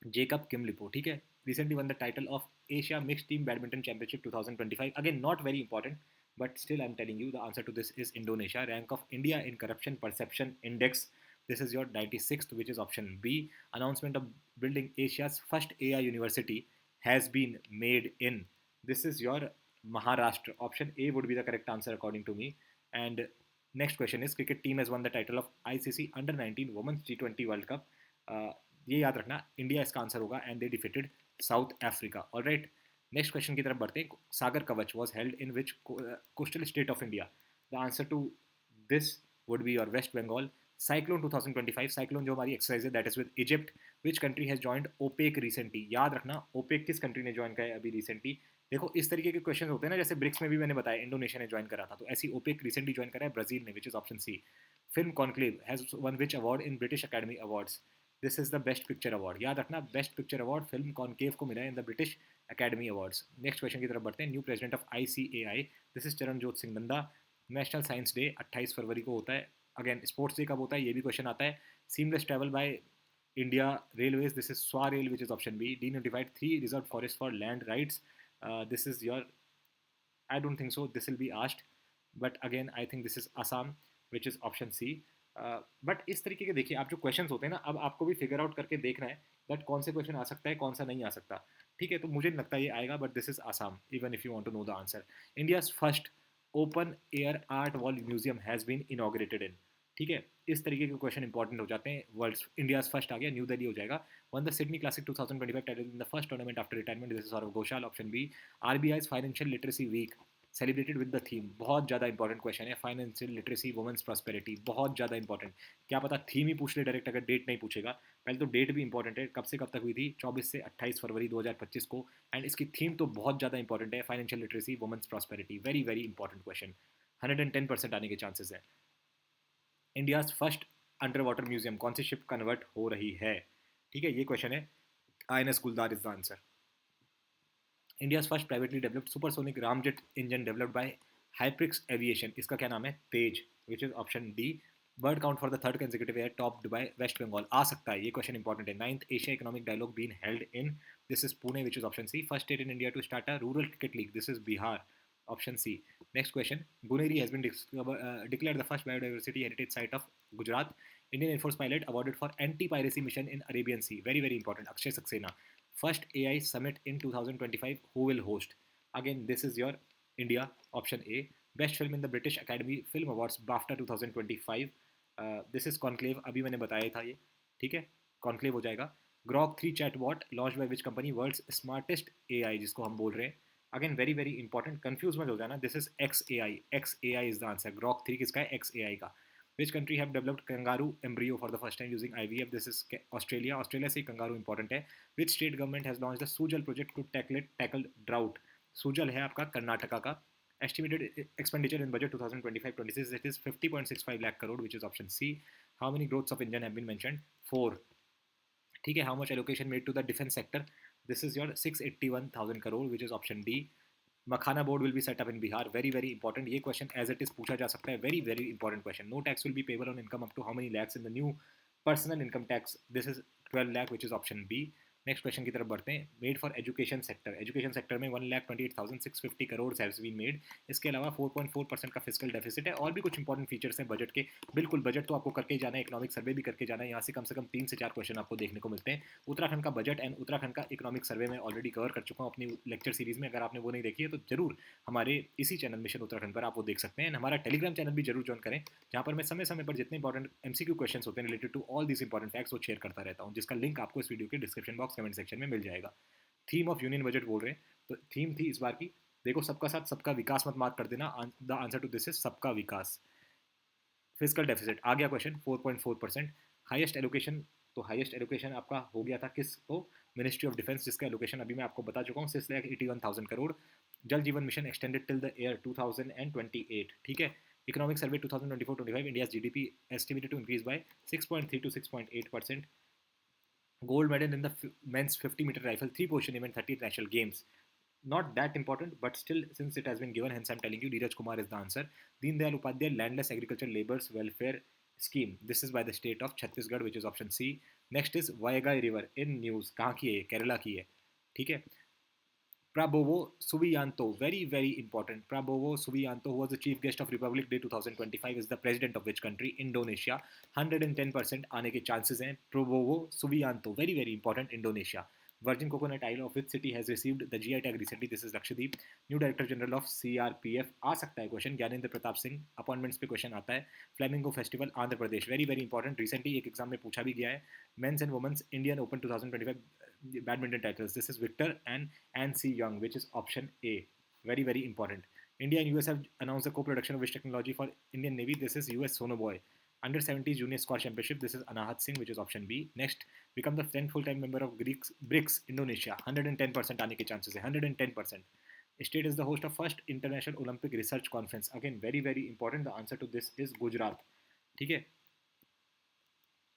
Jacob Kimlipo, ठीक है, recently won the title of Asia Mixed Team Badminton Championship 2025. Again, not very important, but still I'm telling you the answer to this is Indonesia. Rank of India in Corruption Perception Index. This is your 96th, which is option B. Announcement of building Asia's first AI university has been made in. This is your Maharashtra. Option A would be the correct answer according to me. And next question is cricket team has won the title of ICC Under 19 Women's G20 World Cup. Uh, ये याद रखना, India इसका answer होगा and they defeated South Africa. Alright, next question की तरफ बढ़ते हैं. Sagar Kavach was held in which coastal state of India. The answer to this would be your West Bengal. Cyclone 2025, cyclone जो हमारी एक्सरसाइज है that is with Egypt. Which country has joined OPEC recently. याद रखना, ओपेक किस कंट्री ने ज्वाइन किया है अभी रिसेंटली. देखो इस तरीके के क्वेश्चन होते हैं ना, जैसे ब्रिक्स में भी मैंने बताया इंडोनेशिया ने ज्वाइन करा था, तो ऐसी ओपेक रिसेंटली ज्वाइन करा है ब्राजील ने, which is option C. Film Conclave has won which award in British academy awards. This is the best picture award. याद रखना, best picture award film Conclave को मिला है in the British academy awards. Next question की तरफ बढ़ते हैं. New president of ICAI. This is Charanjot Singh Nanda. National science day 28 फरवरी को होता है. अगेन स्पोर्ट्स डे कब होता है ये भी क्वेश्चन आता है. Seamless travel by India railways. This is SwaRail which is option B. Denotified 3 reserve forest for land rights. This is your, I don't think so this will be asked, but again I think this is Assam, which is option C. But इस तरीके के देखिए, आप जो question होते हैं ना, अब आपको भी फिगर आउट करके देखना है दैट कौन से क्वेश्चन आ सकता है कौन सा नहीं आ सकता. ठीक है, तो मुझे नहीं लगता ये आएगा, but this is Assam even if you want to know the answer. India's first open air art wall museum has been inaugurated in. ठीक है, इस तरीके के क्वेश्चन इंपॉर्टेंट हो जाते हैं. वर्ल्ड इंडियाज फर्स्ट आ गया, न्यू दिल्ली हो जाएगा. Won the Sydney Classic 2025 title in the first tournament after retirement. This is Saurav Ghosal, option B. RBI's financial literacy week celebrated with the theme. बहुत ज़्यादा इंपॉर्टेंट क्वेश्चन है. फाइनेंशियल लिटरेसी वुमेन्स प्रॉस्पेरिटी, बहुत ज़्यादा important. क्या पता theme ही पूछ ले direct, अगर डेट नहीं पूछेगा. पहले तो डेट भी इंपॉर्टेंट है, कब से कब तक हुई थी, 24 से 28 फरवरी 2025 को. एंड इसकी थीम तो बहुत ज़्यादा इंपॉर्टेंट है, financial literacy women's prosperity. Very very important question, 110% आने के चांसेस है. India's first underwater museum कौन सी शिप कन्वर्ट हो रही है. ठीक है, ये क्वेश्चन है. INS गुलदार is the answer. India's first privately developed supersonic ramjet engine developed by Hyprix Aviation. इसका क्या नाम है, तेज, which is option D. Bird count for the third consecutive year topped by West Bengal. आ सकता है, ये क्वेश्चन इंपॉर्टेंट है. 9th Asia Economic Dialogue being held in. This is Pune, which is option C. First state in India to start a rural cricket league. This is Bihar. Option C. Next question. Guneri has been declared the first biodiversity heritage site of Gujarat. Indian Air Force pilot awarded for anti-piracy mission in Arabian Sea. Very very important. Akshay Saxena. First AI summit in 2025. Who will host? Again, this is your India. Option A. Best film in the British Academy Film Awards BAFTA 2025. This is Conclave. अभी मैंने बताया था ये. ठीक है, Conclave हो जाएगा. Grok 3 chatbot launched by which company? World's smartest AI, जिसको हम बोल रहे हैं. Again, very very important. Confuse मत हो जाना. This is XAI. XAI is the answer. Grok 3 किसका है? XAI का. Which country have developed kangaroo embryo for the first time using IVF? This is Australia. Australia से kangaroo important है. Which state government has launched the Sujal project to tackle drought? Sujal है आपका कर्नाटका का. Estimated expenditure in budget 2025-26, it is 50.65 lakh crore, which is option C. How many growths of engine have been mentioned? 4. ठीक है, how much allocation made to the defense sector? This is your 681,000 crore, which is option D. Makhana board will be set up in Bihar. Very very important, ये question as it is पूछा जा सकता है. Very very important question. No tax will be payable on income up to how many lakhs in the new personal income tax. This is 12 lakh, which is option B. Next question की तरफ बढ़ते हैं. Made for education sector. Education sector में 1,28,650 crore haves been made. इसके अलावा 4.4% का physical deficit है. और भी कुछ इंपॉर्टेंट फीचर्स हैं बजट के. बिल्कुल, बजट तो आपको करके ही जाना है, इकोनॉमिक सर्वे भी करके जाना है. यहाँ से कम 3 से 4 क्वेश्चन आपको देखने को मिलते हैं. उत्तराखंड का बजट एंड उत्तराखंड का इकोनॉमिक सर्वे में ऑलरेडी कवर कर चुका हूँ अपनी लेक्चर सीरीज में. अगर आपने वो नहीं देखी है तो जरूर हमारे इसी चैनल मिशन उत्तराखंड पर आप वो देख सकते हैं. हमारा टेलीग्राम चैनल भी जरूर ज्वाइन करें, जहाँ पर मैं समय समय पर जितने इंपॉर्टेंट MCQ क्वेश्चन होते हैं related to all this important facts वो शेयर करता रहता हूँ, जिसका लिंक आपको इस वीडियो के डिस्क्रिप्शन बॉक्स कमेंट सेक्शन में मिल जाएगा. थीम ऑफ यूनियन बजट बोल रहे हैं, तो थीम थी इस बार की, देखो सबका साथ सबका विकास मत मार्क कर देना. The answer to this is सबका विकास. फिजिकल डेफिसिट आ गया क्वेश्चन, 4.4%. हाईएस्ट एलोकेशन, तो हाईएस्ट एलोकेशन आपका हो गया था किसको? मिनिस्ट्री ऑफ डिफेंस, जिसका एलोकेशन अभी मैं आपको बता चुका हूँ 6,81,000 crore. Jal Jeevan mission extended till the year 2028. ठीक है. Economic survey 2024-25, India's GDP estimated to increase by 6.3 to 6.8%. Gold medal in the men's 50 meter rifle 3 position event 30th national games. Not that important, but still, since it has been given, hence I'm telling you, Neeraj Kumar is the answer. Deen Dayal Upadhyay Landless Agriculture Laborers Welfare scheme. This is by the state of Chhattisgarh, which is option C. Next is Vaigai River in news. कहाँ की है? केरला की है. ठीक है. Prabowo Subianto, very very important. Prabowo Subianto, who was the chief guest of Republic Day 2025, is the president of which country? Indonesia. 110% आने के chances हैं. Prabowo Subianto, very very important. Indonesia. Virgin Coconut Oil of which city has received the GI tag recently? This is Lakshadweep. New Director General of CRPF. आ सकता है question. Gyanendra Pratap Singh. Appointments पे question आता है. Flamingo festival Andhra Pradesh. Very very important. Recently एक exam में पूछा भी गया है. Men's and women's Indian open 2025 badminton titles. This is Victor and Ansi Young, which is option A. Very very important. India and US have announced a co-production of which technology for Indian Navy? This is US Sonoboy. Under 70s Junior Squash Championship. This is Anahat Singh, which is option B. Next, become the 10th full-time member of BRICS Indonesia. 110% आने के chances है. 110%. State is the host of first International Olympic Research Conference. Again, very very important. The answer to this is Gujarat. ठीक है.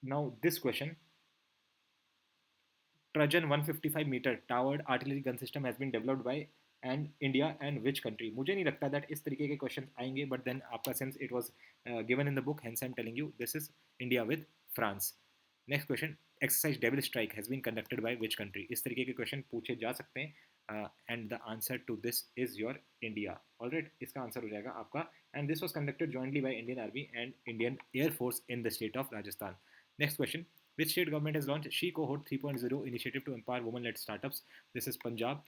Now this question. Trajan 155 meter towered artillery gun system has been developed by and India and which country? मुझे नहीं लगता that इस तरीके के question आएंगे, but then आपका sense it was given in the book, hence I'm telling you this is India with France. Next question, exercise Devil Strike has been conducted by which country? इस तरीके के question पूछे जा सकते हैं and the answer to this is your India. Alright, इसका answer हो जाएगा आपका and this was conducted jointly by Indian Army and Indian Air Force in the state of Rajasthan. Next question, which state government has launched She Cohort 3.0 initiative to empower women-led startups? This is Punjab.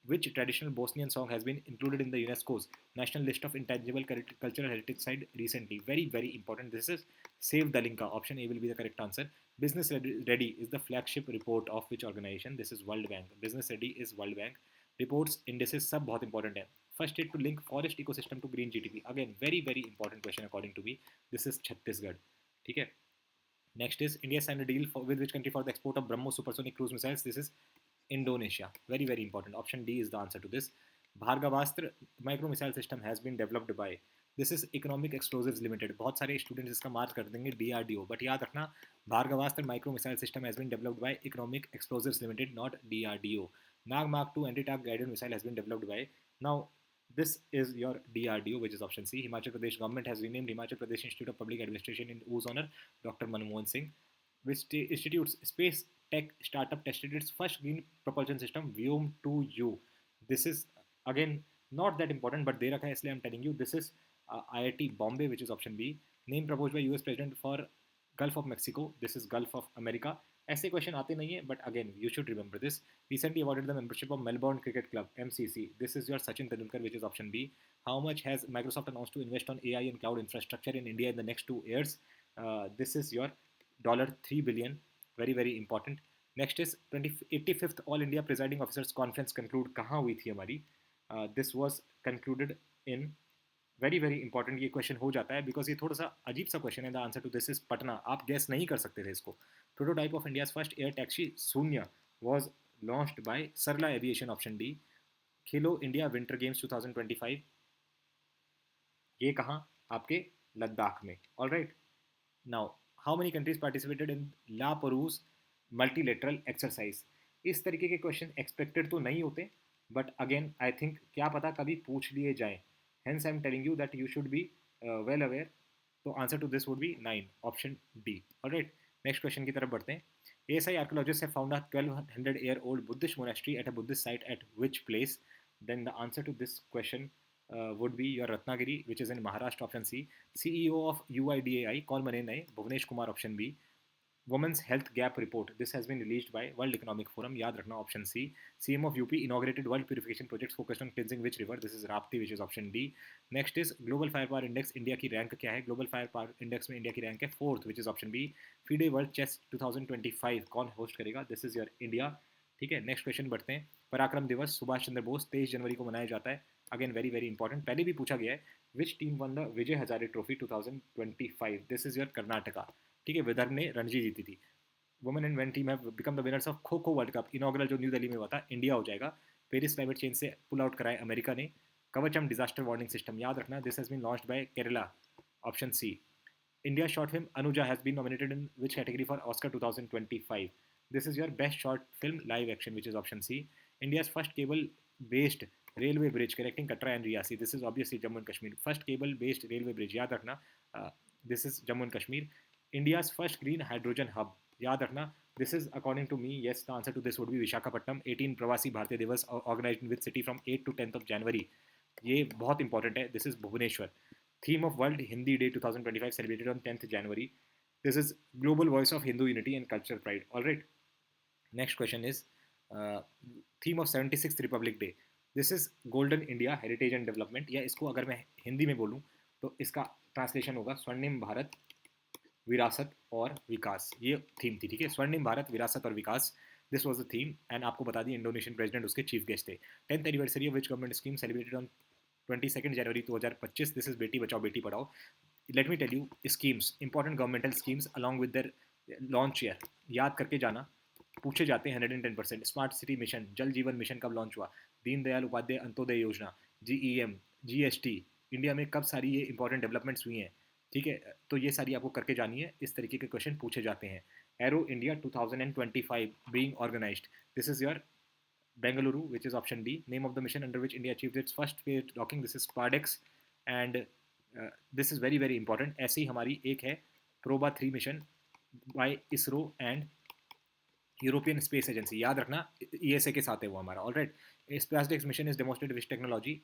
Which traditional Bosnian song has been included in the UNESCO's National List of Intangible Cultural Heritage Site recently? Very, very important. This is Save Dalinka. Option A will be the correct answer. Business Ready is the flagship report of which organization? This is World Bank. Business Ready is World Bank. Reports, indices, सब बहुत important है. First state to link forest ecosystem to green GDP. Again, very, very important question according to me. This is Chhattisgarh. ठीक है. Next is India signed a deal with which country for the export of BrahMos supersonic cruise missiles? This is Indonesia. Very very important. Option D is the answer to this. Bhargavastra micro missile system has been developed by. This is Economic Explosives Limited. बहुत सारे students इसका mark कर देंगे DRDO, but याद रखना Bhargavastra micro missile system has been developed by Economic Explosives Limited, not DRDO. Nag Mark 2 anti-tank guided missile has been developed by. Now this is your DRDO, which is option C. Himachal Pradesh government has renamed Himachal Pradesh Institute of Public Administration in whose honor? Dr. Manmohan Singh. Which institute's space tech startup tested its first green propulsion system, Vyom 2U? This is again not that important, but दे रखा है इसलिए I'm telling you. This is IIT Bombay, which is option B. Name proposed by US President for Gulf of Mexico. This is Gulf of America. ऐसे question आते नहीं है, but again you should remember this. Recently awarded the membership of Melbourne Cricket Club MCC. This is your Sachin Tendulkar, which is option B. How much has Microsoft announced to invest on AI and cloud infrastructure in India in the next 2 years? This is your $3 billion. Very very important. Next is 85th all India presiding officers conference conclude कहाँ हुई थी हमारी? This was concluded in. Very very important ये question हो जाता है because ये थोड़ा सा अजीब सा क्वेश्चन है. The answer to this is Patna. आप गैस नहीं कर सकते थे इसको. Prototype of India's first air taxi Shunya was launched by Sarla aviation. Option D. Khelo India winter games 2025 ये कहाँ? आपके लद्दाख में. All right. Now how many countries participated in La Perouse multilateral exercise? इस तरीके के क्वेश्चन एक्सपेक्टेड तो नहीं होते, बट अगेन आई थिंक क्या पता कभी पूछ लिए जाएं. Hence, I am telling you that you should be well aware. So, answer to this would be 9. Option D. Alright. Next question की तरफ बढ़ते हैं. ASI archaeologists have found a 1200-year-old Buddhist monastery at a Buddhist site at which place? Then the answer to this question would be your Ratnagiri, which is in Maharashtra. Option C. CEO of UIDAI, कौन बने नए? Bhuvnesh Kumar. Option B. Women's Health Gap Report. This has been released by World Economic Forum. याद रखना. Option C. CM of UP inaugurated world purification projects focused on cleansing which river? This is Rapti, which is option D. Next is Global Firepower Index. India की rank क्या है? Global Firepower Index में India की rank है 4th, which is option B. FIDE World Chess 2025 कौन host करेगा? This is your India. ठीक है. नेक्स्ट क्वेश्चन बढ़ते हैं. पराक्रम दिवस सुभाष चंद्र बोस 23 जनवरी को मनाया जाता है. Again very very important. पहले भी पूछा गया है. Which team one the Vijay Hazare trophy 2025? This is your Karnataka. ठीक है. विदर्भ ने रणजी जीती थी. Women and main team have become the winners of खो खो वर्ल्ड कप. इनॉग्रल जो न्यू दिल्ली में हुआ था, इंडिया हो जाएगा. पेरिस क्लाइमेट चेंज से पुल आउट कराए अमेरिका ने. कवचम डिजास्टर वार्निंग सिस्टम याद रखना. This has been launched by Kerala. Option C. India short film Anuja has been nominated in which category for Oscar 2025? This is your best short film live action, which is option C. India's first cable based railway bridge connecting Katra and Riyasi. This is obviously Jammu and Kashmir. First cable based railway bridge. याद रखना. This is Jammu and Kashmir. India's first green hydrogen hub, याद रखना, this is according to me, yes the answer to this would be Visakhapatnam. 18 Pravasi Bharatiya Divas organised with city from 8 to 10th of January. ये बहुत important है. This is Bhubaneswar. Theme of world Hindi day 2025 celebrated on 10th January. This is global voice of Hindu unity and cultural pride. All right. Next question is uh, theme of 76th Republic Day. This is Golden India Heritage and Development. या इसको अगर मैं हिंदी में बोलूँ तो इसका translation होगा स्वर्णिम भारत विरासत और विकास. ये थीम थी. ठीक है, स्वर्णिम भारत विरासत और Vikas. This was the theme. And आपको बता दी इंडोनेशियन प्रेसिडेंट उसके चीफ गेस्ट थे. 10th anniversary of which government scheme celebrated on 22 January 2025. This is Beti Bachao Beti Padhao. Let me tell you schemes, important governmental schemes along with their launch year. याद करके जाना, पूछे जाते हैं 110%. स्मार्ट सिटी मिशन, जल Jeevan mission कब लॉन्च हुआ, दीनदयाल उपाध्याय अंत्योदय योजना, जीईएम, जीएसटी, इंडिया में कब सारी ये इंपॉर्टेंट डेवलपमेंट्स हुई हैं. ठीक है, तो ये सारी आपको करके जानी है. इस तरीके के क्वेश्चन पूछे जाते हैं. Aero India 2025 being organised. This is your Bengaluru, which is option D. Name of the mission under which India achieved its first phase docking. This is Pardex, and this is very very important. ऐसे ही हमारी एक है Proba 3 mission by ISRO and European space agency. याद रखना ESA के साथ है वो हमारा. All right. SpaDeX mission is demonstrated which technology.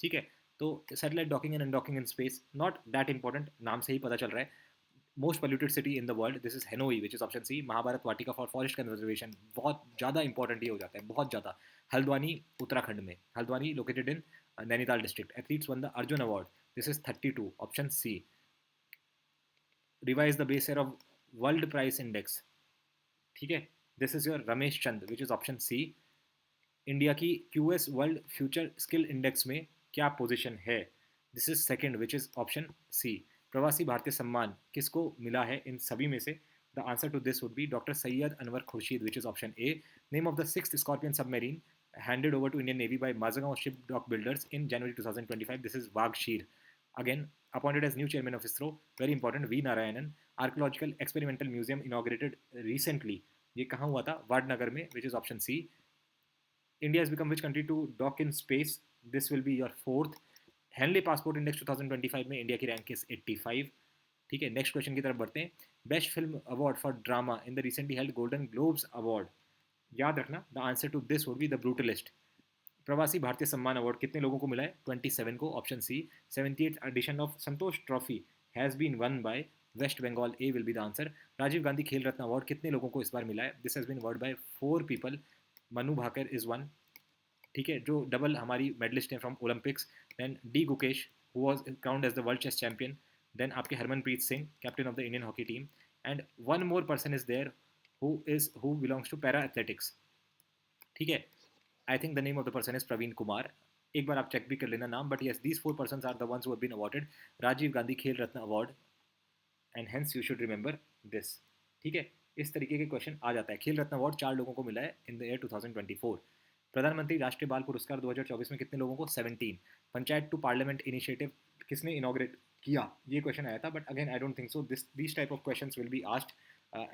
ठीक है, तो satellite docking and undocking in space, not that important, नाम से ही पता चल रहा है. Most polluted city in the world, this is Hanoi which is option C. Mahabharat Vatika for forest conservation, बहुत ज़्यादा इंपॉर्टेंट ये हो जाता है, बहुत ज़्यादा. हल्द्वानी उत्तराखंड में, Haldwani located in Nainital district. Athletes won the Arjuna award, this is 32, option C. Revise the base year of world price index. ठीक है, this is your Ramesh Chand which is option C. India की QS world future skill index में क्या position है, this is second which is option C. Pravasi Bharatiya सम्मान किसको मिला है इन सभी में से, the answer to this would be doctor Syed Anwar Khurshid which is option A. Name of the 6th Scorpene submarine handed over to Indian Navy by Mazagaon Ship Dock Builders in January 2025. This is Vagshir. Again, appointed as new chairman of ISRO, very important, V. Narayanan. Archaeological Experimental Museum inaugurated recently. ये कहाँ हुआ था, वाडनगर में, which is option C. India has become which country to dock in space? This will be your fourth. Henley Passport Index 2025 में India की rank is 85. ठीक है, next question की तरफ बढ़ते हैं. Best film award for drama in the recently held Golden Globes award. याद रखना, the answer to this would be the Brutalist. Pravasi Bharatiya सम्मान अवार्ड कितने लोगों को मिला है, 27 को, option C. 78th edition of Santosh trophy has been won by West Bengal, A will be the answer. Rajiv Gandhi Khel Ratna award कितने लोगों को इस बार मिला है, this has been awarded by 4 people. Manu Bhaker is one. ठीक है, जो डबल हमारी मेडलिस्ट हैं from Olympics. Then D Gukesh who was crowned as the world chess champion. Then आपके Harmanpreet Singh, captain of the Indian hockey team. And one more person is there who belongs to para athletics. ठीक है, I think the name of the person is Praveen Kumar. एक बार आप check भी कर लेना नाम, but yes these 4 persons are the ones who have been awarded Rajiv Gandhi Khel Ratna award, and hence you should remember this. ठीक है, इस तरीके के क्वेश्चन आ जाता है. खेल रत्न अवार्ड 4 लोगों को मिला है इन द ईयर 2024. प्रधानमंत्री राष्ट्रीय बाल पुरस्कार 2024 में कितने लोगों को, 17. पंचायत टू पार्लियामेंट इनिशिएटिव किसने इनॉग्रेट किया, ये क्वेश्चन आया था, but again I don't think so this type of questions will be asked.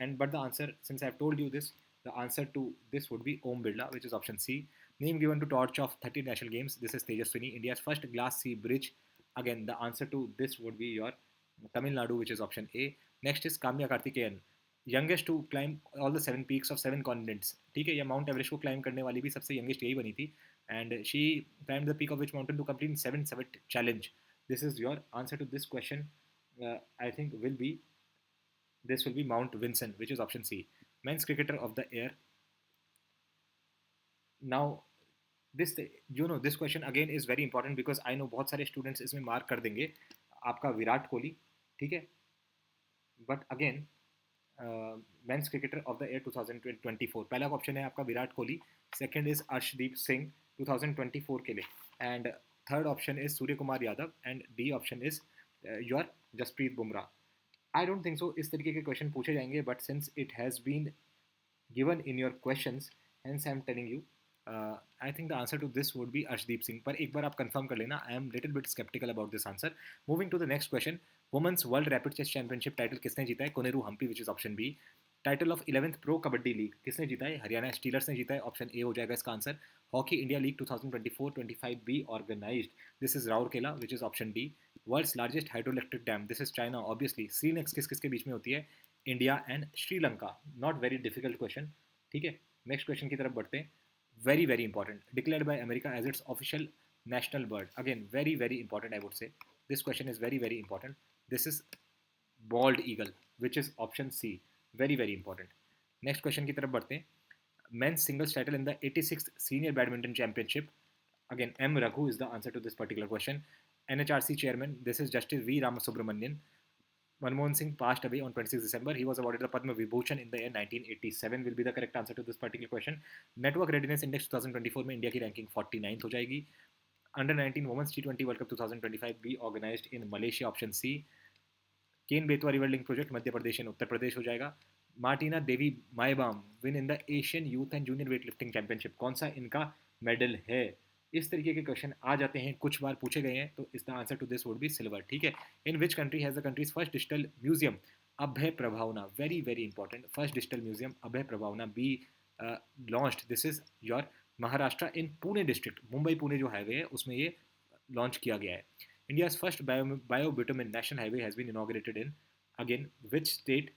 And but the answer, since I have told you this, the answer to this would be Om Birla, which is option C. Name given to torch of 30 national games, this is Tejaswini, India's first glass sea bridge. Again, the answer to this would be your Tamil Nadu, which is option A. Next is Kamya Karthikeyan, youngest to climb all the 7 peaks of 7 continents. ठीक है, ये mount Everest को climb करने वाली भी सबसे youngest यही बनी थी, and she climbed the peak of which mountain to complete 7 summit challenge. This is your answer to this question. I think will be this will be Mount Vinson, which is option C. Men's cricketer of the year. Now this, you know, this question again is very important because I know बहुत सारे students इसमें mark कर देंगे आपका विराट कोहली. ठीक है, but again men's cricketer of the year 2024, पहला option है आपका विराट कोहली, सेकंड इज अर्शदीप सिंह 2024 के लिए, and third option is Surya Kumar Yadav, and D option is your Jasprit Bumrah. I don't think so इस तरीके के क्वेश्चन पूछे जाएंगे, but since it has been given in your questions, hence I am telling you, I think the answer to this would B Arshdeep Singh. पर एक बार आप confirm कर लेना, I am little bit sceptical about this answer. Moving to the next question, women's world rapid chess championship title किसने जीता है, Koneru Humpy, which is option B. Title of 11th pro Kabaddi league किसने जीता है, हरियाणा स्टीलर्स ने जीता है, ऑप्शन ए हो जाएगा इसका answer. Hockey India league 2024-25 B organised, this is Rourkela, which is option D. World's largest hydroelectric dam, this is China obviously. C next किस किसके बीच में होती है? India and Sri Lanka. Not very difficult question. ठीक है, नेक्स्ट क्वेश्चन की तरफ बढ़ते हैं. Very very important. Declared by America as it's official national bird. Again, very very important, I would say. This question is very very important. This is bald eagle, which is option C. Very very important. Next question की तरफ बढ़ते हैं. Men's singles title in the 86th Senior Badminton Championship. Again, M. Raghu is the answer to this particular question. NHRC chairman, this is Justice V. Ramasubramanian. Manmohan Singh passed away on 26 December. He was awarded the Padma Vibhushan in the year 1987 will be the correct answer to this particular question. Network Readiness Index 2024 में India की ranking 49th हो जाएगी. Under 19 Women's T20 World Cup 2025 be organized in Malaysia, option C. Ken Betwa river link project Madhya Pradesh and Uttar Pradesh हो जाएगा. Martina Devi Maibam win in the Asian youth and junior weight lifting championship, कौन सा इनका medal है? इस तरीके के क्वेश्चन आ जाते हैं, कुछ बार पूछे गए हैं, तो इसका answer to this would be silver. ठीक है. In which country has the country's first digital museum Abhay Prabhavana, very very important, first digital museum Abhay Prabhavana be launched. This is your Maharashtra in Pune district, Mumbai Pune जो हाईवे है उसमें ये लॉन्च किया गया है. India's first bio-bitumen national highway has been inaugurated in, again, which state?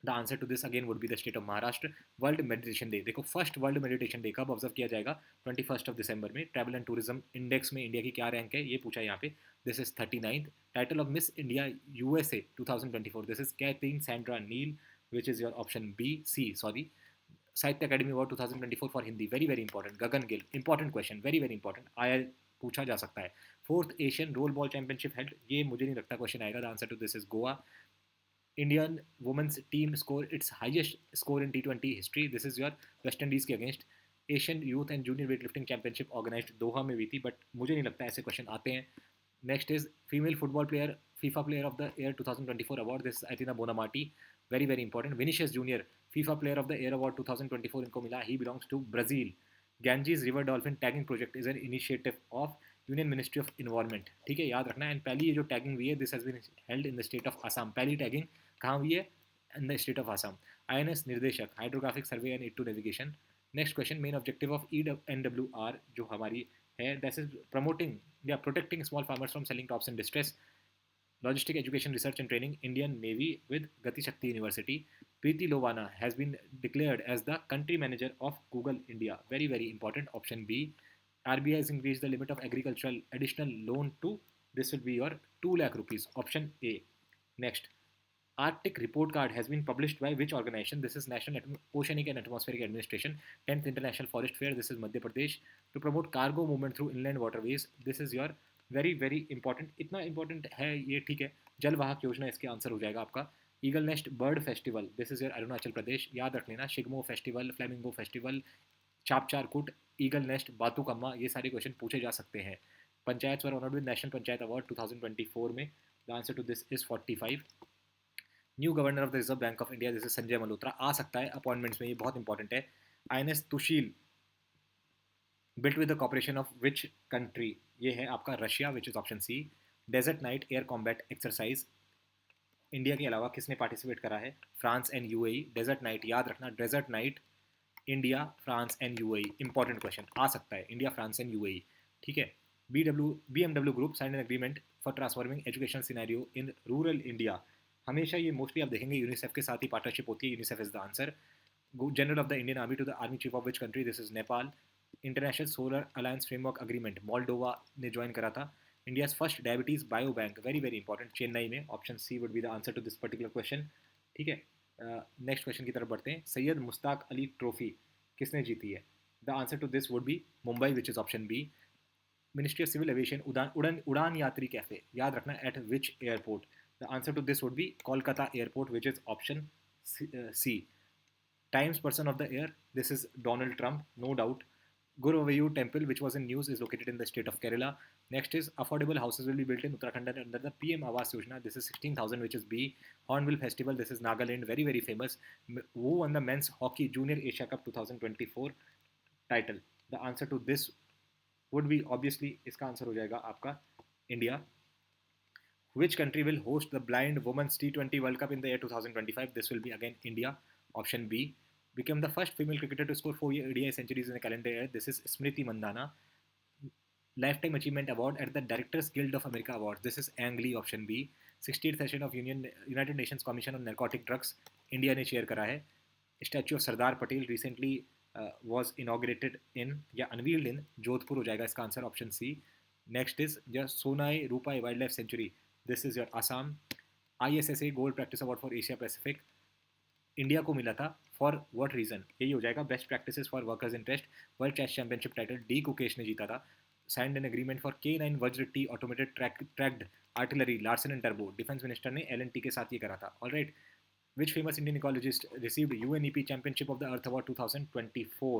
The answer to this again would be the state of Maharashtra. World Meditation Day, देखो first world meditation day कब observe किया जाएगा? 21 दिसंबर में. Travel and tourism index में India की क्या rank है ये पूछा है यहाँ पे. This is 39th. Title of miss India USA 2024, this is Catherine Sandra Neil, which is your option B C sorry. Sahitya Akademi award 2024 for Hindi, very very important. Gagan Gill, important question, very very important, आया पूछा जा सकता है. Fourth Asian roll ball championship held, ये मुझे नहीं लगता question आएगा. The answer to this is Goa. Indian women's team score its highest score in T20 history, this is your West Indies के अगेंस्ट. Asian youth and junior weight lifting championship organized Doha में हुई थी, बट मुझे नहीं लगता ऐसे क्वेश्चन आते हैं. Next is female football player FIFA player of the year 2024 award, this Aitana Bonmati, very very important. Vinicius junior FIFA player of the year award 2024 इनको मिला, he belongs to Brazil. Ganges river dolphin tagging project is an initiative of union ministry of environment. ठीक है, याद रखना है. And पहली ये जो टैगिंग हुई है, this has been held in the state of Assam. पहली टैगिंग कहाँ हुई है? In the state of Assam. INS Nirdeshak hydrographic survey and aid to navigation. Next question, main objective of ENWR जो हमारी है, दिस इज प्रमोटिंग या protecting small farmers from selling crops in distress. Logistic education research and training, Indian navy with Gati Shakti university. Preeti Lovana has been declared as the country manager of Google India. Very very important, option B. RBI has increased the limit of agricultural additional loan to, this will be your 2 lakh rupees, option A. Next, Arctic report card has been published by which organization? This is National Oceanic and Atmospheric Administration. 10th International Forest Fair, this is Madhya Pradesh. To promote cargo movement through inland waterways, this is your very very important. इतना important है ये, ठीक है. जल वाहक योजना इसके answer हो जाएगा आपका. Eagle nest bird festival, this is your Arunachal Pradesh, याद रख लेना. Shigmo festival, flamingo festival, Chapchar Kut, eagle nest, बातुकम्मा, ये सारे क्वेश्चन पूछे जा सकते हैं. Panchayat were honoured with national panchayat award 2024 में. The answer to this is 45. New governor of the reserve bank of India, this is Sanjay Malhotra, आ सकता है अपॉइंटमेंट्स में, ये बहुत इंपॉर्टेंट है. INS Tushil built with the cooperation of which country, ये है आपका Russia, which is option C. Desert knight air combat exercise, India के अलावा किसने पार्टिसिपेट करा है? France and UAE. Desert knight याद रखना, desert knight India, France and UAE, important question आ सकता है. India, France and UAE. ठीक है. BMW group sign an agreement for transforming education scenario in rural India. हमेशा ये मोस्टली आप देखेंगे यूनिसेफ के साथ ही पार्टनरशिप होती है. UNICEF is the answer. General of the Indian army to the army chief of which country? This is Nepal. International solar alliance framework agreement Moldova ने join करा था. India's first diabetes biobank, very very important, Chennai में. Option C would be the answer to this particular question. ठीक है. Next question की तरफ बढ़ते हैं. सैयद मुश्ताक अली ट्रॉफी किसने जीती है? The answer to this would be Mumbai, which is option B. Ministry of civil aviation Udan Yatri cafe, याद रखना, at which airport? The answer to this would be Kolkata airport, which is option C. Time's person of the year, this is Donald Trump, no doubt. Guruvayur temple, which was in news, is located in the state of Kerala. Next is affordable houses will be built in Uttarakhand under the PM Awas Yojana. This is 16,000, which is B. Hornbill Festival, this is Nagaland, very very famous. Who won the men's hockey junior Asia Cup 2024 title? The answer to this would be obviously, इसका answer हो जाएगा आपका India. Which country will host the blind women's T20 World Cup in the year 2025? This will be again India, option B. Became the first female cricketer to score 4 ODI centuries in a calendar year. This is Smriti Mandhana. Lifetime Achievement Award at the Directors Guild of America Awards. This is Ang Lee, option B. 60th session of United Nations Commission on Narcotic Drugs, India ने chair करा है. Statue of Sardar Patel recently was inaugurated in या unveiled in Jodhpur हो जाएगा इसका आंसर, option C. Next is your Sonai Rupai wild life sanctuary. This is your Assam. ISSA gold practice award for Asia Pacific India को मिला था. For what reason? यही हो जाएगा best practices for workers interest. World chess championship title D Gukesh ने जीता था. Signed an agreement for K9 वज्र T automated tracked artillery Larsen and turbo. Defence minister ने LNT के साथ ये करा था. Alright. Which famous Indian ecologist received UNEP Championship of the Earth Award 2024?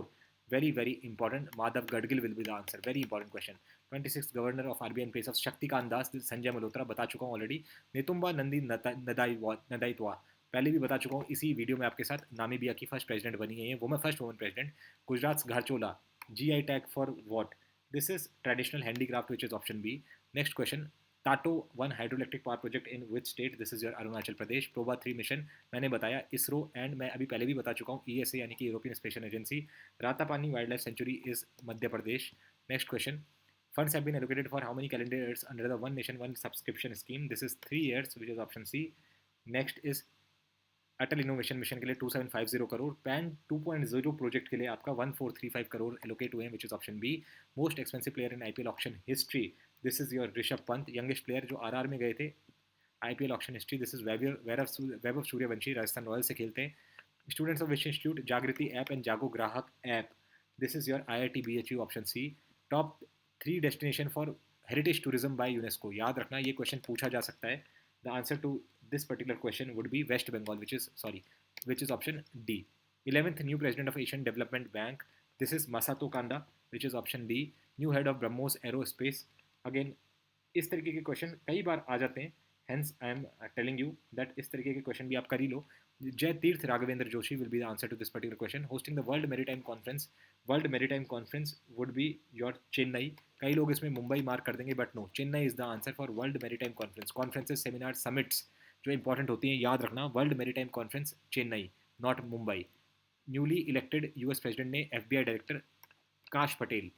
Very, very important. Madhav Gadgil will be the answer. Very important question. 26th Governor of RBI in place of Shaktikant Das. Sanjay Malhotra बता चुका हूँ already. नितुम्बा Nandi नदाइत्वा पहले भी बता चुका हूँ इसी video में आपके साथ. नामीबिया की फर्स्ट प्रेसिडेंट बनी है ये, वो मैं first woman president. Gujarat Gharchola GI tag for what? This is traditional handicraft which is option B. Next question. Tato 1 hydroelectric power project in which state? This is your Arunachal Pradesh. Proba 3 mission मैंने बताया ISRO, and मैं अभी पहले भी बता चुका हूँ ESA यानी कि European special agency. Ratapani wild life sanctuary is Madhya Pradesh. Next question. Funds have been allocated for how many calendar years under the one nation one subscription scheme? This is 3 years which is option C. Next is Atal innovation mission के लिए 2750 crore. Pan 2.0 project के लिए आपका 1435 crore allocate हुए हैं which is option B. Most expensive player in IPL auction history. This is your Rishabh Pant, youngest player जो RR में गए थे. IPL auction history. This is Vaibhav Suryavanshi, Rajasthan Royals से खेलते हैं. Students of which institute? Jagriti app and Jago Grahak app. This is your IIT BHU, option C. Top 3 destination for heritage tourism by UNESCO. याद रखना ये क्वेश्चन पूछा जा सकता है. The answer to this particular question would be West Bengal, which is option D. 11th new president of Asian Development Bank. This is Masato Kanda, which is option D. New head of BrahMos Aerospace. Again, इस तरीके के question कई बार आ जाते हैं. Hence, I am telling you that इस तरीके के question भी आप कर ही लो. Jai Tirth Raghavendra Joshi will be the answer to this particular question. Hosting the World Maritime Conference. World Maritime Conference would be your Chennai. कई लोग इसमें Mumbai mark कर देंगे, but no, Chennai is the answer for world maritime conference. Conferences, seminar, summits जो important होती हैं याद रखना. World maritime conference Chennai, not Mumbai. Newly elected US president ने FBI director Kash Patel.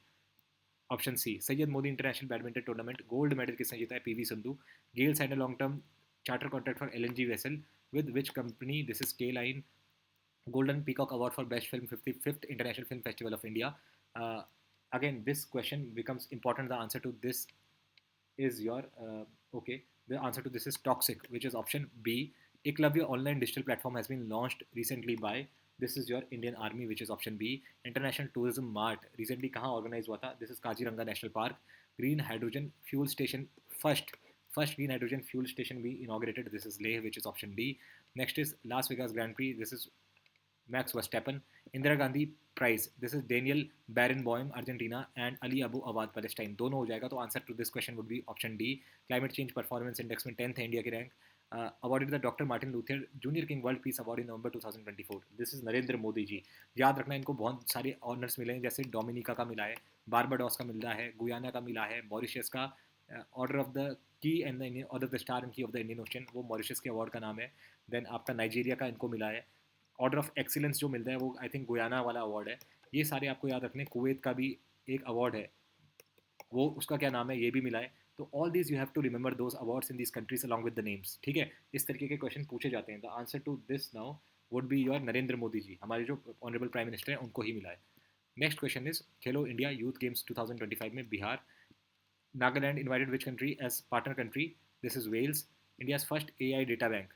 Option C. Syed Modi international badminton tournament gold medal किसने जीता है? PV Sindhu. GAIL signed a long term charter contract for LNG vessel with which company? This is K Line. Golden Peacock Award for Best Film, 55th International Film Festival of India. Again, this question becomes important. The answer to this is your okay. The answer to this is Toxic, which is option B. Eklavya online digital platform has been launched recently by. This is your Indian Army, which is option B. International Tourism Mart recently कहाँ organize हुआ था? This is Kaziranga National Park. Green hydrogen fuel station first green hydrogen fuel station be inaugurated. This is Leh, which is option D. Next is Las Vegas Grand Prix. This is Max Verstappen. Indira Gandhi Prize. This is Daniel Barenboim, Argentina, and Ali Abu Awad, Palestine. दोनों हो जाएगा. तो answer to this question would be option D. Climate change performance index में 10th है India की rank. Awarded the doctor Martin Luther junior king world peace award in November 2024. This is Narendra Modi ji. याद रखना इनको बहुत सारे ऑनर्स मिले हैं, जैसे डोमिनिका का मिला है, बारबाडोस का मिला है, गुयाना का मिला है, मॉरिशस का order of the key and the order of the star and की ऑफ द इंडियन ओशन, वो मॉरिशस के अवार्ड का नाम है. देन आपका नाइजीरिया का इनको मिला है. ऑर्डर ऑफ एक्सीलेंस जो मिलता है वो आई थिंक गुयाना वाला अवार्ड है. ये सारे आपको याद रखने. कुवैत का भी एक अवार्ड है, वो उसका क्या नाम है, ये भी मिला है. तो all these you have to remember those awards in these countries along with the names. ठीक है, इस तरीके के क्वेश्चन पूछे जाते हैं. The answer to this now would be your Narendra Modi ji. हमारे जो ऑनरेबल प्राइम मिनिस्टर हैं उनको ही मिला है. Next question is Khelo India youth games 2025 में Bihar, Nagaland invited which country as partner country? This is Wales. India's first AI data bank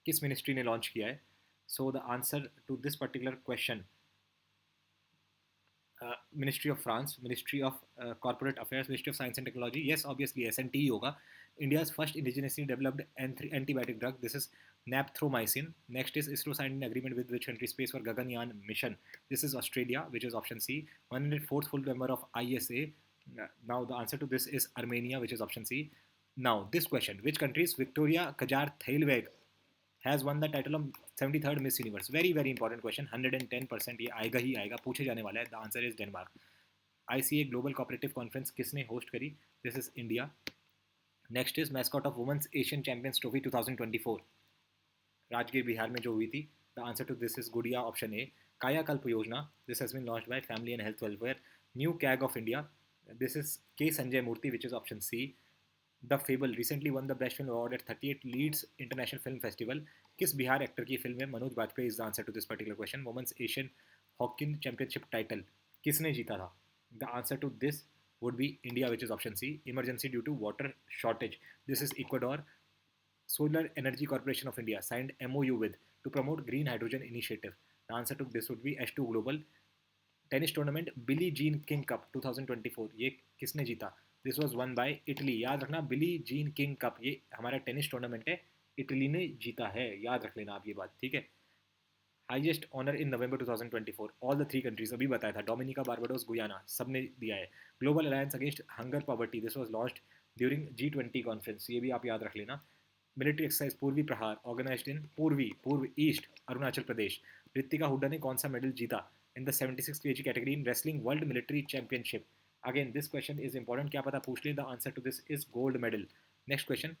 किस ministry ने लॉन्च किया है? So the answer to this particular question, ministry of France, ministry of corporate affairs, ministry of science and technology. Yes, obviously SNT ही होगा. India's first indigenously developed antibiotic drug. This is nafithromycin. Next is ISRO signed an agreement with which country space for Gaganyaan mission? This is Australia, which is option C. 104th full member of ISA. Now the answer to this is Armenia, which is option C. Now this question, which countries Victoria Kjaer Theilvig has won the title of 73rd Miss Universe? Very very important question. 110% ये आएगा ही आएगा, पूछे जाने वाला है. The answer is Denmark. ICA Global Cooperative Conference किसने host करी? This is India. Next is mascot of Women's Asian Champions Trophy 2024. Rajgir Bihar में जो हुई थी. The answer to this is Gudiya, option A. कायाकल्प योजना. This has been launched by Family and Health Welfare. New CAG of India. This is K. Sanjay Murthy, which is option C. The Fable recently won the Best Film Award at 38 Leeds International Film Festival. किस Bihar actor की film है? Manoj Bajpayee is the answer to this particular question. Women's Asian hockey championship title किसने जीता था? The answer to this would be India, which is option C. Emergency due to water shortage. This is Ecuador. Solar Energy Corporation of India signed MOU with to promote green hydrogen initiative. The answer to this would be H2 Global. Tennis tournament Billie Jean King cup 2024 ये किसने जीता? This was one by Italy. याद रखना, Billie Jean King cup ये हमारा tennis tournament है, Italy ने जीता है, याद रख लेना आप ये बात, ठीक है. Highest honour in November 2024 all the three countries, अभी बताया था, डोमिनिका, बारबाडोस, गुयाना, सबने दिया है. Global alliance against hunger poverty, this was launched during G20 conference, ये भी आप याद रख लेना. मिलिट्री एक्सरसाइज पूर्वी प्रहार ऑर्गेनाइज्ड इन पूर्व ईस्ट अरुणाचल प्रदेश. ऋतिका हुड्डा ने कौन सा मेडल जीता in the 76 kg category in wrestling world military championship? Again this question is important, क्या पता पूछ ले. The answer to this is gold medal. Next question.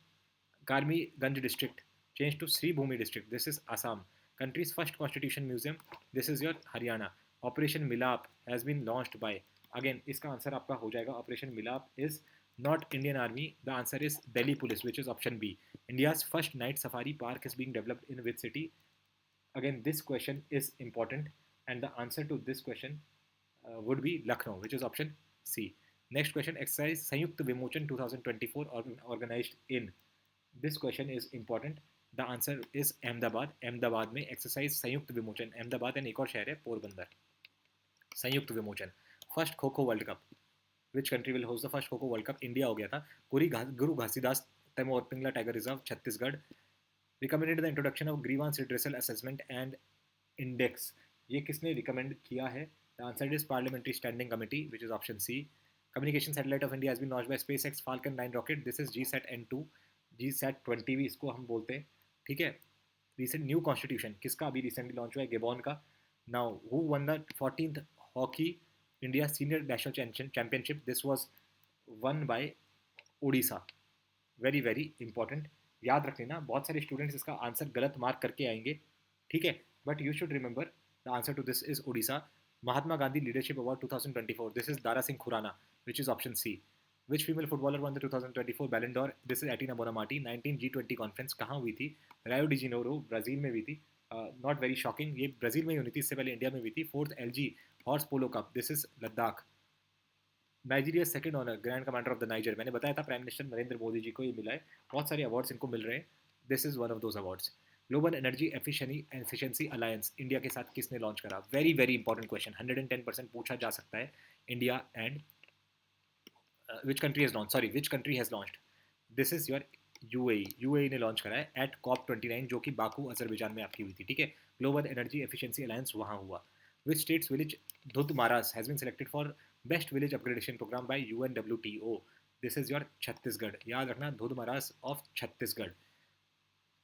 Karimganj district change to Sribhumi district, this is Assam. Country's first constitution museum, this is your Haryana. Operation Milap has been launched by, again इसका answer आपका हो जाएगा operation Milap is not Indian army. The answer is Delhi police, which is option B. India's first night safari park is being developed in which city? Again, this question is important, and the answer to this question would be Lucknow, which is option C. Next question, exercise Sanyukt Vimochan 2024 organized in. This question is important. The answer is Ahmedabad. Ahmedabad में exercise संयुक्त विमोचन, Ahmedabad and एक और शहर है पोरबंदर. संयुक्त विमोचन. First kho kho world cup, which country will host the first kho kho world cup? India हो गया था. Guru Ghasidas Tamor Pingla tiger reserve Chhattisgarh. Recommended the introduction of grievance redressal assessment and index, ये किसने रिकमेंड किया है? The answer is parliamentary standing committee, which is option C. Communication satellite of India has been launched by SpaceX Falcon 9 rocket, this is GSAT-N2. GSAT-20 भी इसको हम बोलते हैं, ठीक है. रिसेंट न्यू कॉन्स्टिट्यूशन किसका अभी रिसेंटली लॉन्च हुआ है? गेबॉन का. Now who one the 14th hockey India senior national championship? This was one by Odisha. Very very important, याद रख लेना. बहुत सारे स्टूडेंट्स इसका आंसर गलत मार्क करके आएंगे, ठीक है, but you should remember the answer to this is Odisha. Mahatma Gandhi leadership award 2024, this is Dara Singh Khurana, which is option C. Which female footballer won the 2024 Ballon d'Or? This is Aitana Bonmati. 19 G20 conference कहाँ हुई थी? रायो de Janeiro, Brazil में हुई थी. Not very shocking, ये Brazil में ही हुई थी, इससे पहले इंडिया में हुई थी. 4th LG horse polo cup, this is Ladakh. Nigeria second honour grand commander of the niger, मैंने बताया था प्राइम मिनिस्टर नरेंद्र मोदी जी को ये मिला है. बहुत सारे अवार्ड्स इनको मिल रहे हैं, this is one of those awards. Global energy efficiency alliance India के साथ किसने लॉन्च करा? वेरी वेरी इंपॉर्टेंट क्वेश्चन, 110% पूछा जा सकता है. India and which country has launch, sorry which country has launched? This is your UAE ने launch करा है एट COP29, जो कि बाकू अजरबैजान में आपकी हुई थी, ठीक है. ग्लोबल एनर्जी एफिशिएंसी अलायंस वहाँ हुआ. विच state's village Dhudmaras has been selected for best village upgradation programme by UNWTO? This is your Chhattisgarh, याद रखना, Dhudmaras of Chhattisgarh.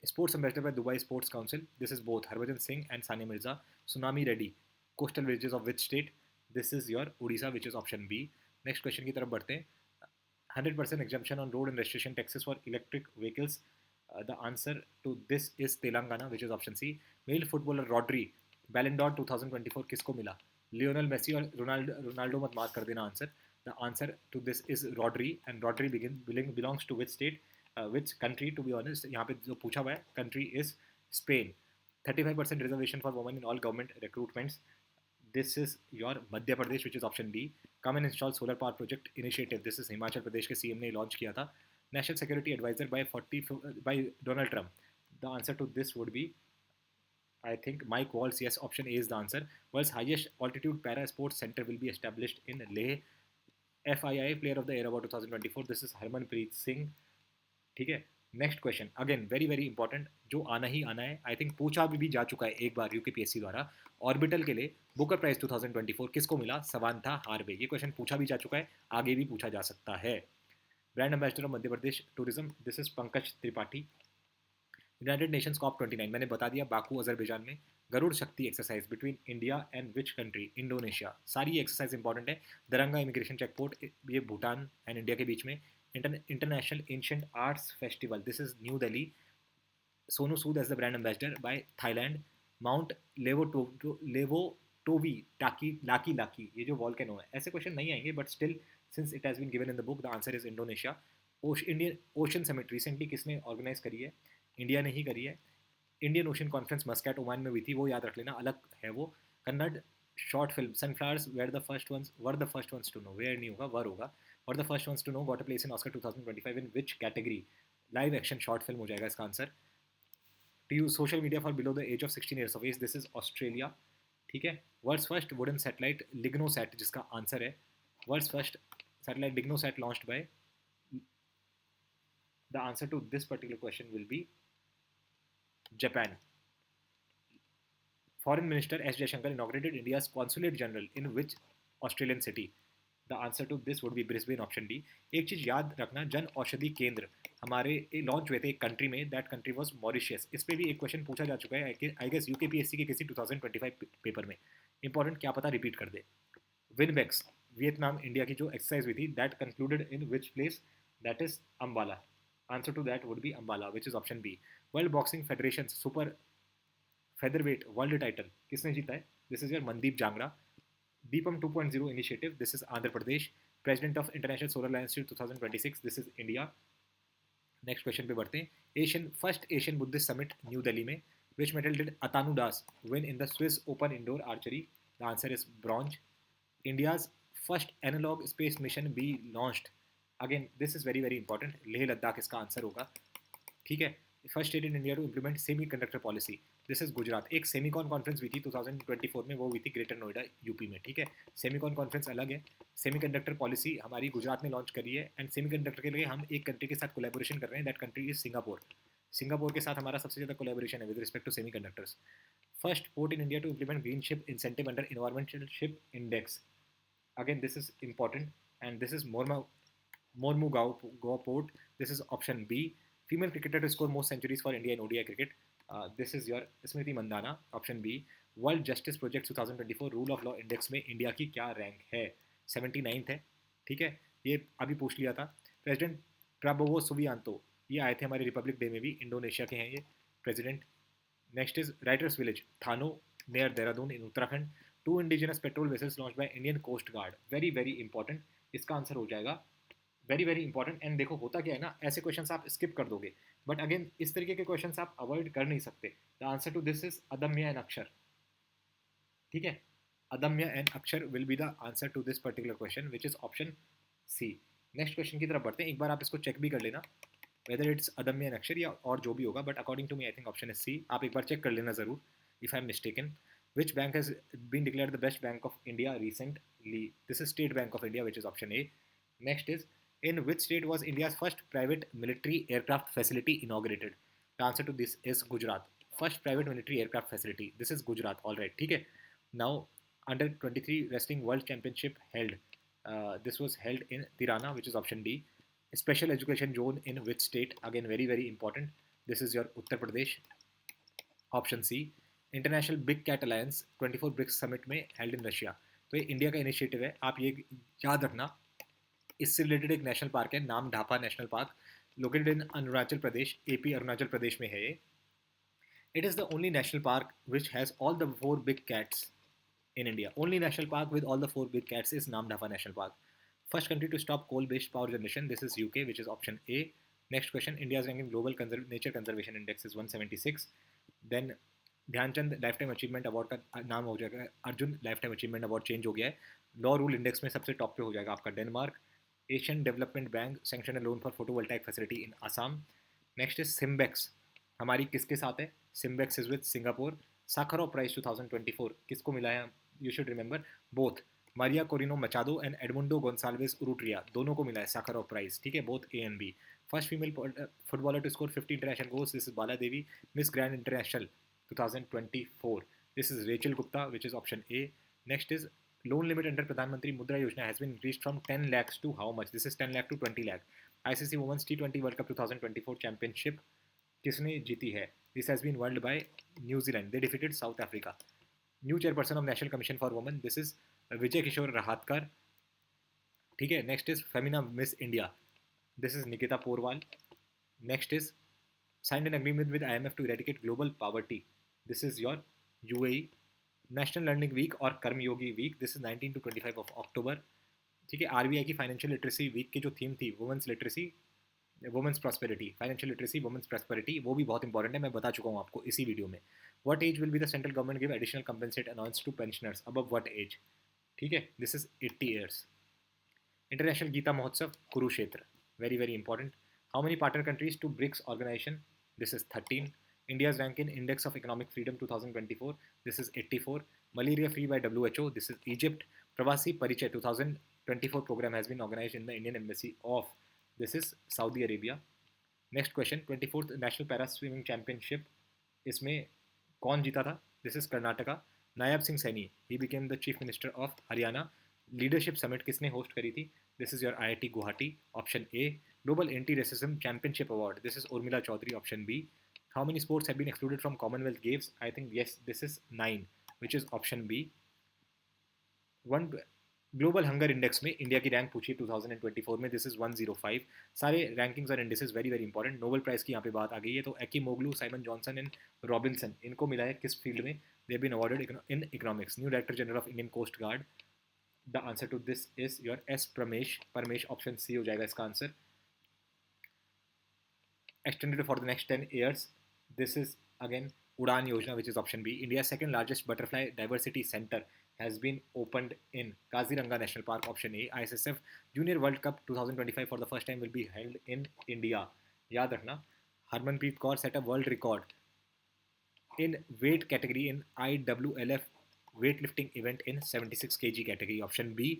Sports ambassador by Dubai sports council, this is both Harbhajan Singh and Sania Mirza. Tsunami ready coastal villages of which state? This is your Orissa, which is option B. Next question की तरफ बढ़ते हैं. 100% exemption on road and registration taxes for electric vehicles. The answer to this is Telangana, which is option C. Male footballer Rodri Ballon d'Or 2024 किसको मिला? Lionel Messi और Ronaldo मत mark कर देना answer. The answer to this is Rodri, and Rodri belongs to which state, which country? To be honest यहाँ पे जो पूछा हुआ है country is Spain. 35% reservation for women in all government recruitments, this is your Madhya Pradesh, which is option D. Come and install solar power project initiative, this is Himachal Pradesh के CM ने launch किया था. National security adviser by Donald Trump, the answer to this would be I think Mike Walls. Yes, option A is the answer. World's highest altitude para sports center will be established in Leh. FII Player of the Year Award 2024. This is Harmanpreet Singh. ठीक है. Next question again very very important, जो आना ही आना है. I think पूछा भी जा चुका है एक बार UKPSC द्वारा. ऑर्बिटल के लिए बुकर प्राइज 2024 किसको मिला? सवांथा हार्वे. ये क्वेश्चन पूछा भी जा चुका है, आगे भी पूछा जा सकता है. Brand ambassador of Madhya Pradesh tourism, this is Pankaj Tripathi. United Nations COP29 मैंने बता दिया, बाकू अजरबैजान में. गरुड़ शक्ति exercise between India and which country? Indonesia. सारी ये एक्सरसाइज इंपॉर्टेंट है. दरंगा इमिग्रेशन चेकपोर्ट, ये भूटान एंड इंडिया के बीच में. International ancient arts festival, this is new Delhi. Sonu Sood as the brand ambassador by Thailand. Mount Lewotobi टाकी लाकी लाकी, ये जो वॉल्केनो है. ऐसे क्वेश्चन नहीं आएंगे but still since it has been given in the book, the answer is Indonesia. Indian ocean summit recently किसने organise करी है? इंडिया ने ही करी है. इंडियन ओशन कॉन्फ्रेंस मस्कैट ओमान में हुई थी, वो याद रख लेना, अलग है वो. Kannada short film sunflowers were the first ones to know, where नहीं होगा, वर होगा. Were the first ones to know got a place in Oscar 2025 in which category? Live action short film हो जाएगा इसका answer. To use social media for below the age of 16 years of age, this is Australia. ठीक है. World's first wooden satellite LignoSat, जिसका answer है world's first satellite Lignosat launched by. The answer to this particular question will be Japan. Foreign Minister S. Jaishankar inaugurated India's Consulate General in which Australian city? The answer to this would be Brisbane, option D. एक चीज याद रखना, जन औषधि केंद्र हमारे launch हुए थे एक कंट्री में, दैट कंट्री वाज मॉरिशियस. इस पे भी एक क्वेश्चन पूछा जा चुका है आई गेस यूकेपीएससी के किसी 2025 पेपर में. इंपॉर्टेंट, क्या पता रिपीट कर दे. विनबेक्स वियतनाम इंडिया की जो एक्सरसाइज हुई थी, that concluded in which place? That is Ambala. Answer to that would be Ambala, which is option B. World Boxing Federation's Super Featherweight World Title किसने जीता है? This is your Mandeep Jangra. Deepam 2.0 Initiative, this is Andhra Pradesh. President of International Solar Alliance 2026, this is India. Next question पे बढ़ते हैं. First Asian Buddhist Summit New Delhi में which medal did Atanu Das win in the Swiss Open Indoor Archery? The answer is bronze. India's first analog space mission be launched. Again this is very very important. Leh Ladakh इसका answer होगा. ठीक है. First state in India to implement semiconductor policy, this is Gujarat. एक Semicon conference हुई थी 2024 में, वो हुई थी ग्रेटर नोएडा यूपी में. ठीक है. सेमीकॉन कॉन्फ्रेंस अलग है. सेमी कंडक्टर पॉलिसी हमारी गुजरात ने लॉन्च करी है. एंड सेमी कंडक्टर के लिए हम एक कंट्री के साथ कोलेबोरेशन कर रहे हैं, that country is Singapore. Singapore के साथ हमारा सबसे ज़्यादा कोलेबोरेशन है with respect to semiconductors. First port in India to implement green ship incentive under environmental ship index. Again this is important and this is Mormugao Port. This is option B. Female cricketer to score most centuries for India in ODI cricket. This is your Smriti Mandhana, option B. World Justice Project 2024 Rule of Law Index में India की क्या rank है? 79th है. ठीक है. ये अभी पूछ लिया था. प्रेसिडेंट प्राबोवो सुबियांतो, ये आए थे हमारे रिपब्लिक डे में भी, इंडोनेशिया के हैं ये president. Next is writers village Thano near Dehradun in Uttarakhand. 2 indigenous patrol vessels launch by Indian coast guard. Very very important. इसका आंसर हो जाएगा वेरी वेरी इंपॉर्टेंट. एंड देखो होता क्या है ना, ऐसे क्वेश्चन आप स्किप कर दोगे, बट अगेन इस तरीके के क्वेश्चन आप अवॉइड कर नहीं सकते. The answer to this is Adamya and Akshar. ठीक है. Adamya and Akshar will be the answer to this particular question which is option C. Next question की तरफ बढ़ते हैं. एक बार आप इसको चेक भी कर लेना वेदर इट्स अदम्य एंड अक्षर या और जो भी होगा, but according to me I think option is C. आप एक बार चेक कर लेना जरूर if I am mistaken. Which bank has been declared the best bank of India recently? This is State Bank of India, which is option A. Next is, in which state was India's first private military aircraft facility inaugurated? The answer to this is Gujarat. First private military aircraft facility. This is Gujarat. All right. ठीक है. Now, under 23 wrestling world championship held. This was held in Tirana, which is option D. Special education zone in which state? Again, very very important. This is your Uttar Pradesh. Option C. International big cat alliance 24 BRICS summit में held in Russia. तो ये India का initiative है, आप ये याद रखना. इससे रिलेटेड एक नेशनल पार्क है, Namdapha national park, located in Arunachal Pradesh, AP Arunachal Pradesh में है ये. It is the only national park which has all the 4 big cats in India. Only national park with all the 4 big cats is Namdapha national park. First country to stop coal based power generation, this is UK, which is option A. Next question, India's ranking global nature conservation index is 176. Then Dhyanchand lifetime achievement award का नाम हो जाएगा Arjun lifetime achievement award change हो गया है. Law rule index में सबसे top पे हो जाएगा आपका Denmark. Asian development bank sanction a loan for photovoltaic facility in Assam. Next is SIMBEX, हमारी किसके साथ है? SIMBEX is with Singapore. Sakharov prize 2024 किसको मिला है? You should remember both Maria Corina Machado and Edmundo Gonzalez Urrutia, दोनों को मिला है साखरोव प्राइज. ठीक है. Both A and B. First female footballer to score 50 international goals, this is Bala Devi, miss grand international 2024. This is Rachel Gupta, which is option A. Next is loan limit under Pradhan Mantri Mudra Yojana has been increased from 10 lakhs to how much? This is 10 lakh to 20 lakh. ICC Women's T20 World Cup 2024 Championship किसने जीती है? This has been won by New Zealand. They defeated South Africa. New chairperson of National Commission for Women. This is Vijay Kishore Rahatkar. ठीक है. Next is Femina Miss India. This is Nikita Porwal. Next is signed an agreement with IMF to eradicate global poverty. This is your UAE. National Learning Week or Karm Yogi Week. This is 19 to 25 of October. ठीक है, RBI की financial literacy week की जो theme थी women's literacy, women's prosperity, financial literacy women's prosperity, वो भी बहुत important है, मैं बता चुका हूँ आपको इसी वीडियो में. What age will be the central government give additional compensate announce to pensioners above what age. ठीक है, this is 80 years. International Gita Mahotsav Kurukshetra, very very important. How many partner countries to BRICS organisation, this is 13. India's rank in Index of Economic Freedom 2024, this is 84. Malaria free by WHO, this is Egypt. Pravasi Parichay 2024 program has been organized in the Indian Embassy of, this is Saudi Arabia. Next question, 24th National Para Swimming Championship, इसमें कौन जीता था? This is Karnataka. Nayab Singh Saini, he became the Chief Minister of Haryana. Leadership summit किसने host करी थी? This is your IIT Guwahati, option A. Global anti racism championship award, this is Urmila Chaudhary, option B. How many sports have been excluded from Commonwealth games? I think yes, this is 9, which is option B. One global hunger index में India की rank पूछी 2024 में, this is 105. सारे rankings और indexes very very important. Nobel prize की यहाँ पे बात आ गई है, तो Acemoglu, Simon Johnson and Robinson, इनको मिला है किस फील्ड में? They have been awarded in economics. New director general of Indian coast guard, the answer to this is your S Paramesh. Paramesh option C हो जाएगा इसका answer. Extended for the next 10 years, this is again Udan Yojana, which is option B. India second largest butterfly diversity centre has been opened in Kaziranga National Park, option A. ISSF Junior World Cup 2025 for the first time will be held in India. याद रखना, Harmanpreet Kaur set a world record in weight category in IWLF weightlifting event in 76 kg category, option B.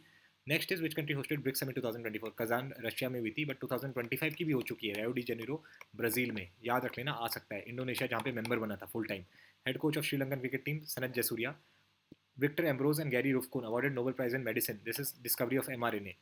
Next is which country hosted BRICS Summit 2024? Kazan Russia में हुई थी, but 2025 की भी हो चुकी है, रियो डी जेनेरो ब्राजील में. याद रख लेना, आ सकता है. इंडोनेशिया जहाँ पे मेंबर बना था full time. Head coach of Sri Lankan cricket team Sanath Jayasuriya. Victor Ambrose and Gary Ruvkun awarded Nobel Prize in Medicine. This is discovery of mRNA.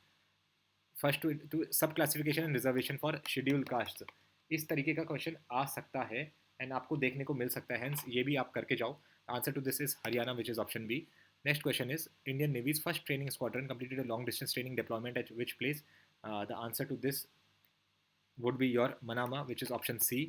First to sub-classification and reservation for scheduled castes. इस तरीके का question आ सकता है and आपको देखने को मिल सकता है, हेंस ये भी आप करके जाओ. Answer to this is Haryana, which is option B. Next question is Indian navy's first training squadron completed a long distance training deployment at which place? The answer to this would be your Manama, which is option C.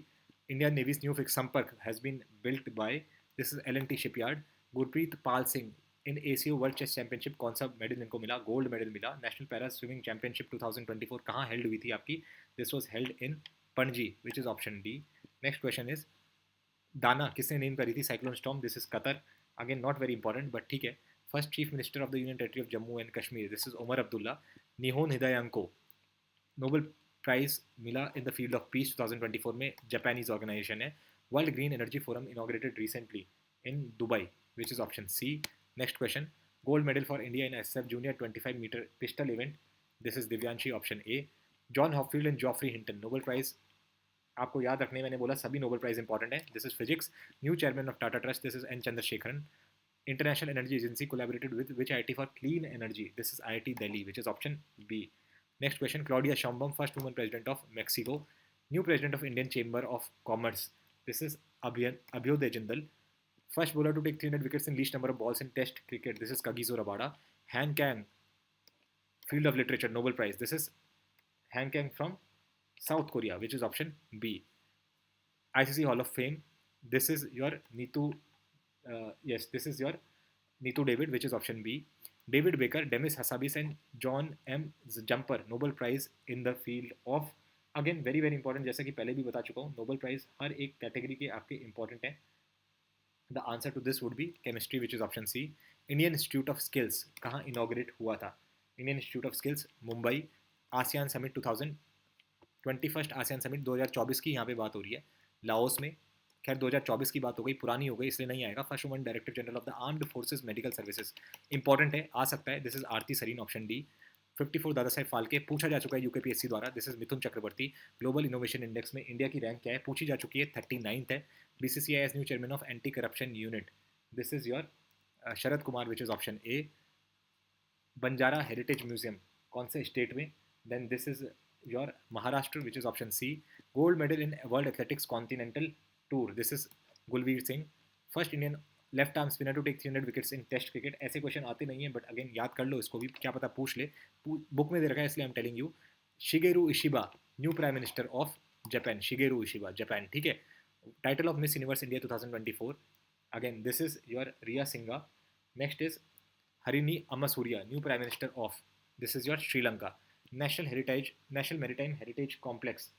Indian Navy's new fixed Sampark has been built by, this is L&T Shipyard. Gurpreet Pal Singh, in ACO world chess championship कौन सा medal इनको मिला? Gold medal मिला. National para swimming championship 2024 कहाँ held हुई थी आपकी? This was held in Panaji, which is option D. Next question is Dana किसने नेम करी थी cyclone storm? This is Qatar. Again not very important but ठीक है. First chief minister of the union territory of Jammu and Kashmir, this is Omar Abdullah. Nihon Hidankyo, Nobel prize मिला in the field of peace 2024 में, Japanese organisation है. World green energy forum inaugurated recently in Dubai, which is option C. Next question, gold medal for India in SF Junior 25 meter pistol event, this is Divyanshi, option A. John Hopfield and Geoffrey Hinton, Nobel Prize आपको याद रखने, मैंने बोला सभी Nobel prize important है. This is physics. New chairman of Tata trust, this is N Chandrasekaran. International energy agency collaborated with which IIT for clean energy? This is IIT Delhi, which is option B. Next question, Claudia Sheinbaum first woman president of Mexico. New president of Indian chamber of commerce, this is Abhyuday Jindal. First bowler to take 300 wickets in least number of balls in Test cricket. This is Kagiso Rabada. Han Kang, Field of Literature, Nobel Prize. This is Han Kang from South Korea, which is option B. ICC Hall of Fame. This is your Neetu. Yes, this is your Neetu David, which is option B. David Baker, Demis Hassabis, and John M. Jumper, Nobel Prize in the field of. Again, very very important. जैसा कि पहले भी बता चुका हूँ, Nobel Prize हर एक category के आपके इंपॉर्टेंट है. The answer to this would be chemistry, which is option C. Indian Institute of Skills कहाँ inaugurate हुआ था? Indian Institute of Skills Mumbai. ASEAN Summit 2021 ASEAN Summit 2024 की यहाँ पे बात हो रही है, लाओस में. खैर 2024 की बात हो गई, पुरानी हो गई, इसलिए नहीं आएगा. First woman director general of the armed forces medical services, important है, आ सकता है. This is Arti Sarin, option D. 54 Dada Saheb Phalke, पूछा जा चुका है UKPSC द्वारा. This is Mithun Chakraborty. Global innovation index में इंडिया की रैंक क्या है? पूछी जा चुकी है, 39th है. BCCI as new chairman of anti corruption unit, this is your Sharad Kumar, which is option A. Banjara heritage museum कौन से स्टेट में? Then this is your Maharashtra, which is option C. Gold medal in world athletics continental tour, this is Gulveer Singh. First Indian left arm spinner to take 300 wickets in test cricket. ऐसे question आते नहीं है, but again याद कर लो इसको भी, क्या पता पूछ ले, बुक में दे रखा है, इसलिए I am telling you. Shigeru Ishiba, new prime minister of Japan. Shigeru Ishiba, Japan. ठीक है. Title of Miss Universe India 2024, again this is your Riya Singha. Next is Harini Amarasuriya, new prime minister of This is your Sri Lanka. National Maritime Heritage Complex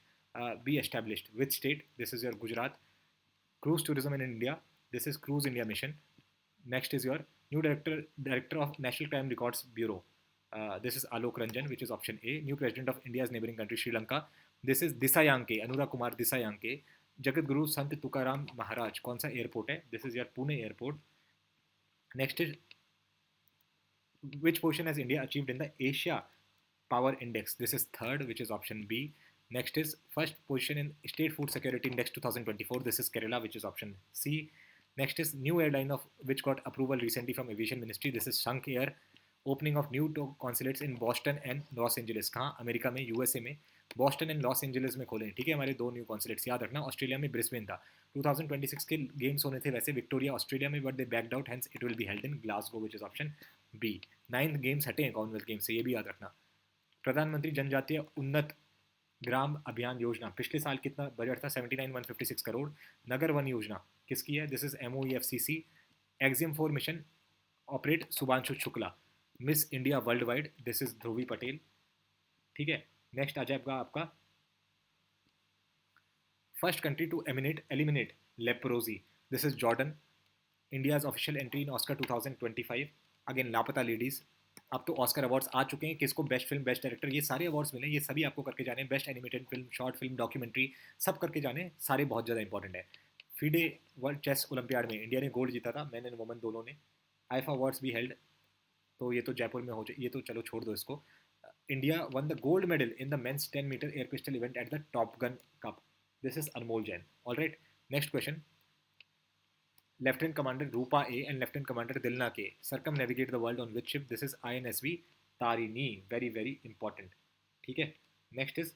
be established. Which state? This is your Gujarat. Cruise tourism in India. This is Cruise India Mission. Next is your new director of National Crime Records Bureau. This is Alok Ranjan, which is option A. New president of India's neighboring country Sri Lanka. This is Disayanke, Anurag Kumar Disayanke. Jagat Guru संत तुकाराम महाराज कौन सा airport है? This is your Pune airport. Next is which position has India achieved in the Asia Power Index? This is third, which is option B. Next is first position in State Food Security Index 2024. This is Kerala, which is option C. Next is new airline of which got approval recently from Aviation Ministry. This is Shank Air. Opening of new consulates in Boston and Los Angeles. कहाँ? America में, USA में Boston and Los Angeles में खोले. ठीक है, हमारे 2 new consulates. याद रखना, ऑस्ट्रेलिया में ब्रिस्बेन था. 2026 के गेम्स होने थे वैसे विक्टोरिया ऑस्ट्रेलिया में, but they backed out, hence it will be held in Glasgow, which is option B. 9 games हटे हैं कॉमनवेल्थ गेम्स से, ये भी याद रखना. प्रधानमंत्री जनजातीय उन्नत ग्राम अभियान योजना, पिछले साल कितना बजट था? 79,156 करोड़. नगर वन योजना किसकी है? This is MOEFCC. Axiom 4 mission operate Shubhanshu Shukla. Miss India world wide, this is Dhruvi Patel. ठीक है, नेक्स्ट आ जाएगा आपका first country to eliminate leprosy. This is Jordan. India's official entry in Oscar 2025. Again Laapataa Ladies. अब तो ऑस्कर अवार्ड्स आ चुके हैं, किसको बेस्ट फिल्म, बेस्ट डायरेक्टर, ये सारे अवार्ड्स मिले, ये सभी आपको करके जाने. Best animated film, short film, documentary, सब करके जाने, सारे बहुत ज़्यादा इंपॉर्टेंट है. फीडे वर्ल्ड चेस ओलंपियाड में इंडिया ने गोल्ड जीता था, मैन एंड वुमन दोनों ने. आईफा अवार्ड्स भी हेल्ड, तो ये तो जयपुर में हो जाए, ये तो चलो छोड़ दो इसको. India won the gold medal in the men's 10-meter air pistol event at the Top Gun Cup. This is Anmol Jain. All right. Next question. Lieutenant Commander Rupa A and Lieutenant Commander Dilna K circumnavigate the world on which ship? This is INSV Tarini. Very, very important. ठीक है. Next is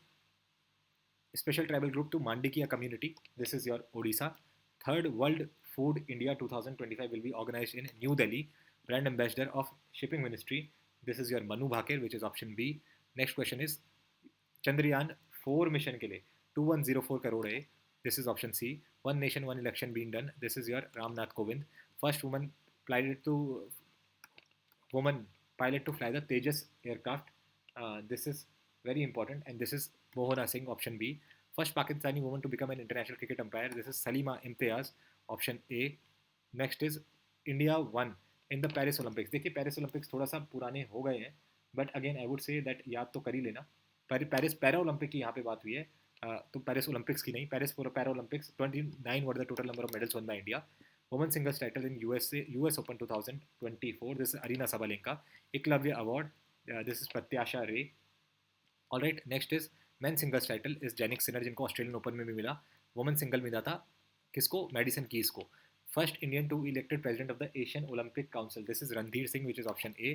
special tribal group to Mandikia community. This is your Odisha. Third World Food India 2025 will be organized in New Delhi. Brand ambassador of Shipping Ministry. This is your Manu Bhaker, which is option B. Next question is Chandrayaan 4 mission के लिए 2104 crore है. This is option C. One nation, one election being done. This is your Ramnath Kovind. First woman pilot to fly the Tejas aircraft. This is very important, and this is Mohana Singh, option B. First Pakistani woman to become an international cricket umpire. This is Salima Imtiaz, option A. Next is India won in the Paris Olympics. देखिए Paris Olympics थोड़ा सा पुराने हो गए हैं, but again I would say that याद तो कर ही लेना. पेरिस पैरा ओलंपिक की यहाँ पे बात हुई है, तो पेरिस ओलंपिक्स की नहीं, Paris para Olympics. 29 were the total number of medals won by India. Women singles title in US open 2024. This Aryna Sabalenka. Eklavya award, this is Pratyasha Ray. Alright, next is men singles title is Jannik Sinner, जिनको Australian open में भी मिला. Women single मिला था किसको? Madison Keys को. First Indian to elected president of the Asian Olympic Council. This is Randhir Singh, which is option A.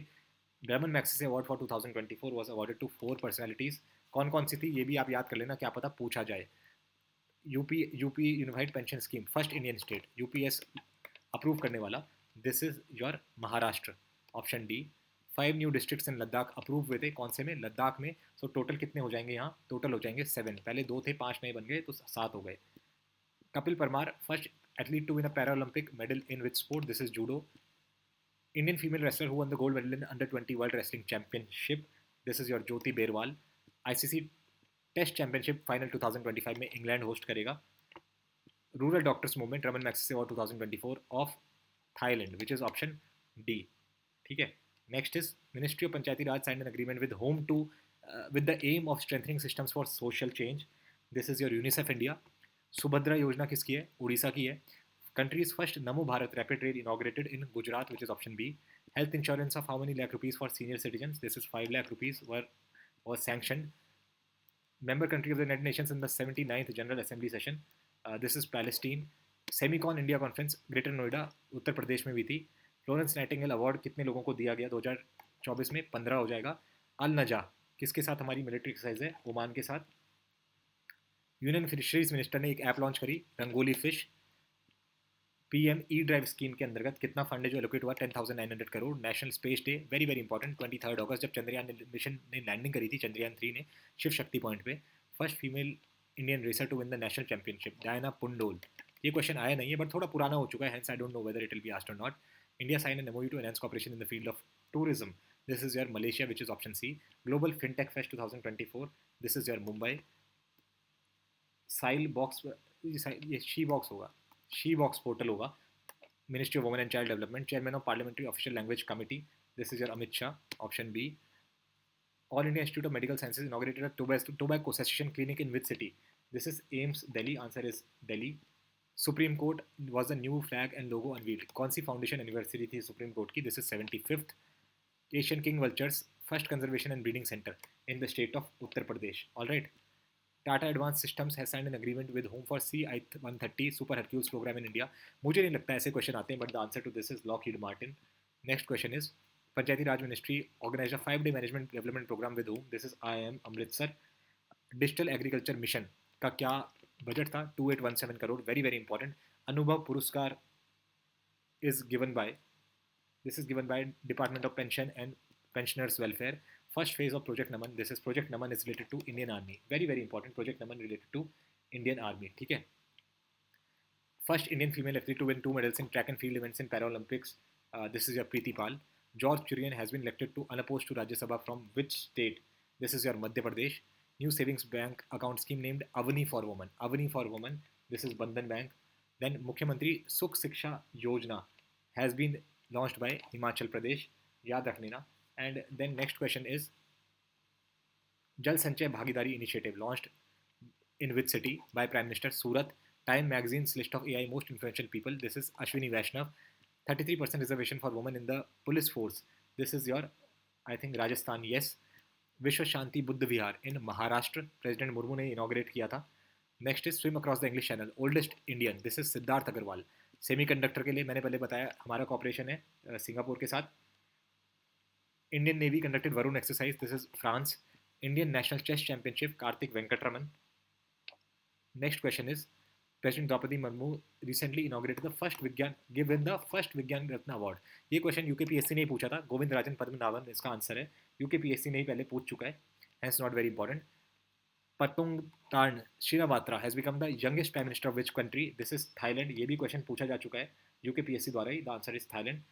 Brahman Magsaysay Award for 2024 was awarded to 4 personalities. कौन सी थी ये भी आप याद कर लेना, क्या पता पूछा जाए. UP unified pension scheme, first Indian state UPS approve करने वाला. This is your Maharashtra, option D. 5 new districts in Ladakh approve हुए थे, कौन से में? लद्दाख में. सो टोटल कितने हो जाएंगे यहाँ? टोटल हो जाएंगे 7. पहले 2 थे, 5 नए बन गए, तो 7 हो गए. Kapil Parmar, first athlete to win a Paralympic medal in which sport? This is judo. Indian female wrestler who won the gold medal in under 20 World Wrestling Championship. This is your Jyoti Berwal. ICC Test Championship Final 2025 में England host करेगा. Rural Doctors Movement Raman Magsaysay Award 2024 of Thailand, which is option D. ठीक है. Next is Ministry of Panchayati Raj signed an agreement with Home to with the aim of strengthening systems for social change. This is your UNICEF India. Subhadra योजना किसकी है? उड़ीसा की है. Countries first Namo Bharat rapid rail inaugurated in Gujarat, which is option B. Health insurance of how many lakh rupees for senior citizens? This is 5 lakh rupees was sanctioned. Member country of the United Nations in the 79th General Assembly session. This is Palestine. Semicon India Conference greater Noida Uttar Pradesh में भी थी. Florence Nightingale award कितने लोगों को दिया गया 2024 में? 15 हो जाएगा. अल नजा किसके साथ हमारी मिलिट्री एक्सरसाइज है? ओमान के साथ. यूनियन फिशरीज मिनिस्टर ने एक ऐप लॉन्च करी, rangoli fish. PM E drive scheme के अंतर्गत कितना फंड है जो एलोकेट हुआ? 10,900 crore. National space day, very very important, 23 अगस्त, जब चंद्रयान मिशन ने लैंडिंग करी थी, चंद्रयान 3 ने, शिव शक्ति पॉइंट पे. First female Indian racer to win the national championship, Diana Pundole. ये क्वेश्चन आया नहीं है, बट थोड़ा पुराना हो चुका है, hence I don't know whether it will be asked और not. India sign an MOU to enhance cooperation in the field of tourism. This is your Malaysia, which is option C. Global FinTech Fest 2024. This is your Mumbai. साइल box, ये she box होगा, she box portal होगा, ministry of women and child development. Chairman of parliamentary official language committee. This is your Amit Shah, option B. All India institute of medical sciences inaugurated a tobacco cessation clinic in which city? This is AIIMS Delhi. Answer is Delhi. Supreme court was the new flag and logo unveiled. कौन सी foundation anniversary थी supreme court की? This is 75th. Asian king vultures first conservation and breeding centre in the state of Uttar Pradesh. All right. Tata Advanced Systems has signed an agreement with whom for C-130 Super Hercules program in India? मुझे नहीं लगता ऐसे question आते हैं, but the answer to this is Lockheed Martin. Next question is Panchayati Raj ministry organise a 5-day management development programme with whom? This is IIM Amritsar. Digital agriculture mission का क्या budget था? 2817 crore. Very very important. अनुभव पुरस्कार is given by, this is given by department of pension and pensioners welfare. First phase of Project Naman. This is Project Naman is related to Indian Army. Very very important. Project Naman related to Indian Army. ठीक है. First Indian female athlete to win 2 medals in track and field events in Paralympics. This is your Preeti Pal. George Churian has been elected to unopposed to Rajya Sabha from which state? This is your Madhya Pradesh. New savings bank account scheme named Avani for Women. Avani for Women. This is Bandhan Bank. Then Mukhyamantri Sukh Shiksha Yojana has been launched by Himachal Pradesh. याद रखने ना. And then next question is Jal Sanchay Bhagidari Initiative launched in which city by Prime Minister? Surat. Time magazine's list of AI most influential people. This is Ashwini Vaishnav. 33% reservation for women in the police force. This is your, I think, Rajasthan. Yes. Vishwa Shanti Buddha Vihar in Maharashtra. President Murmu ने inaugurate किया था. Next is swim across the English Channel. Oldest Indian. This is Siddharth Agarwal. Semiconductor के लिए मैंने पहले बताया हमारा corporation है सिंगापुर के साथ. Indian Navy conducted Varun exercise. This is France. Indian National Chess Championship. Karthik Venkatraman. Next question is President Draupadi Murmu recently inaugurated the first given the first Vigyan Ratna Award. ये question UKPSC ने ही पूछा था. गोविंद राजन पद्मनाभन इसका answer है. UKPSC ने ही पहले पूछ चुका है. Hence not very important. Patung Tarn Shinawatra has become the youngest prime minister of which country? This is Thailand. ये भी क्वेश्चन पूछा जा चुका है यूकेपीएससी द्वारा ही. The answer is Thailand.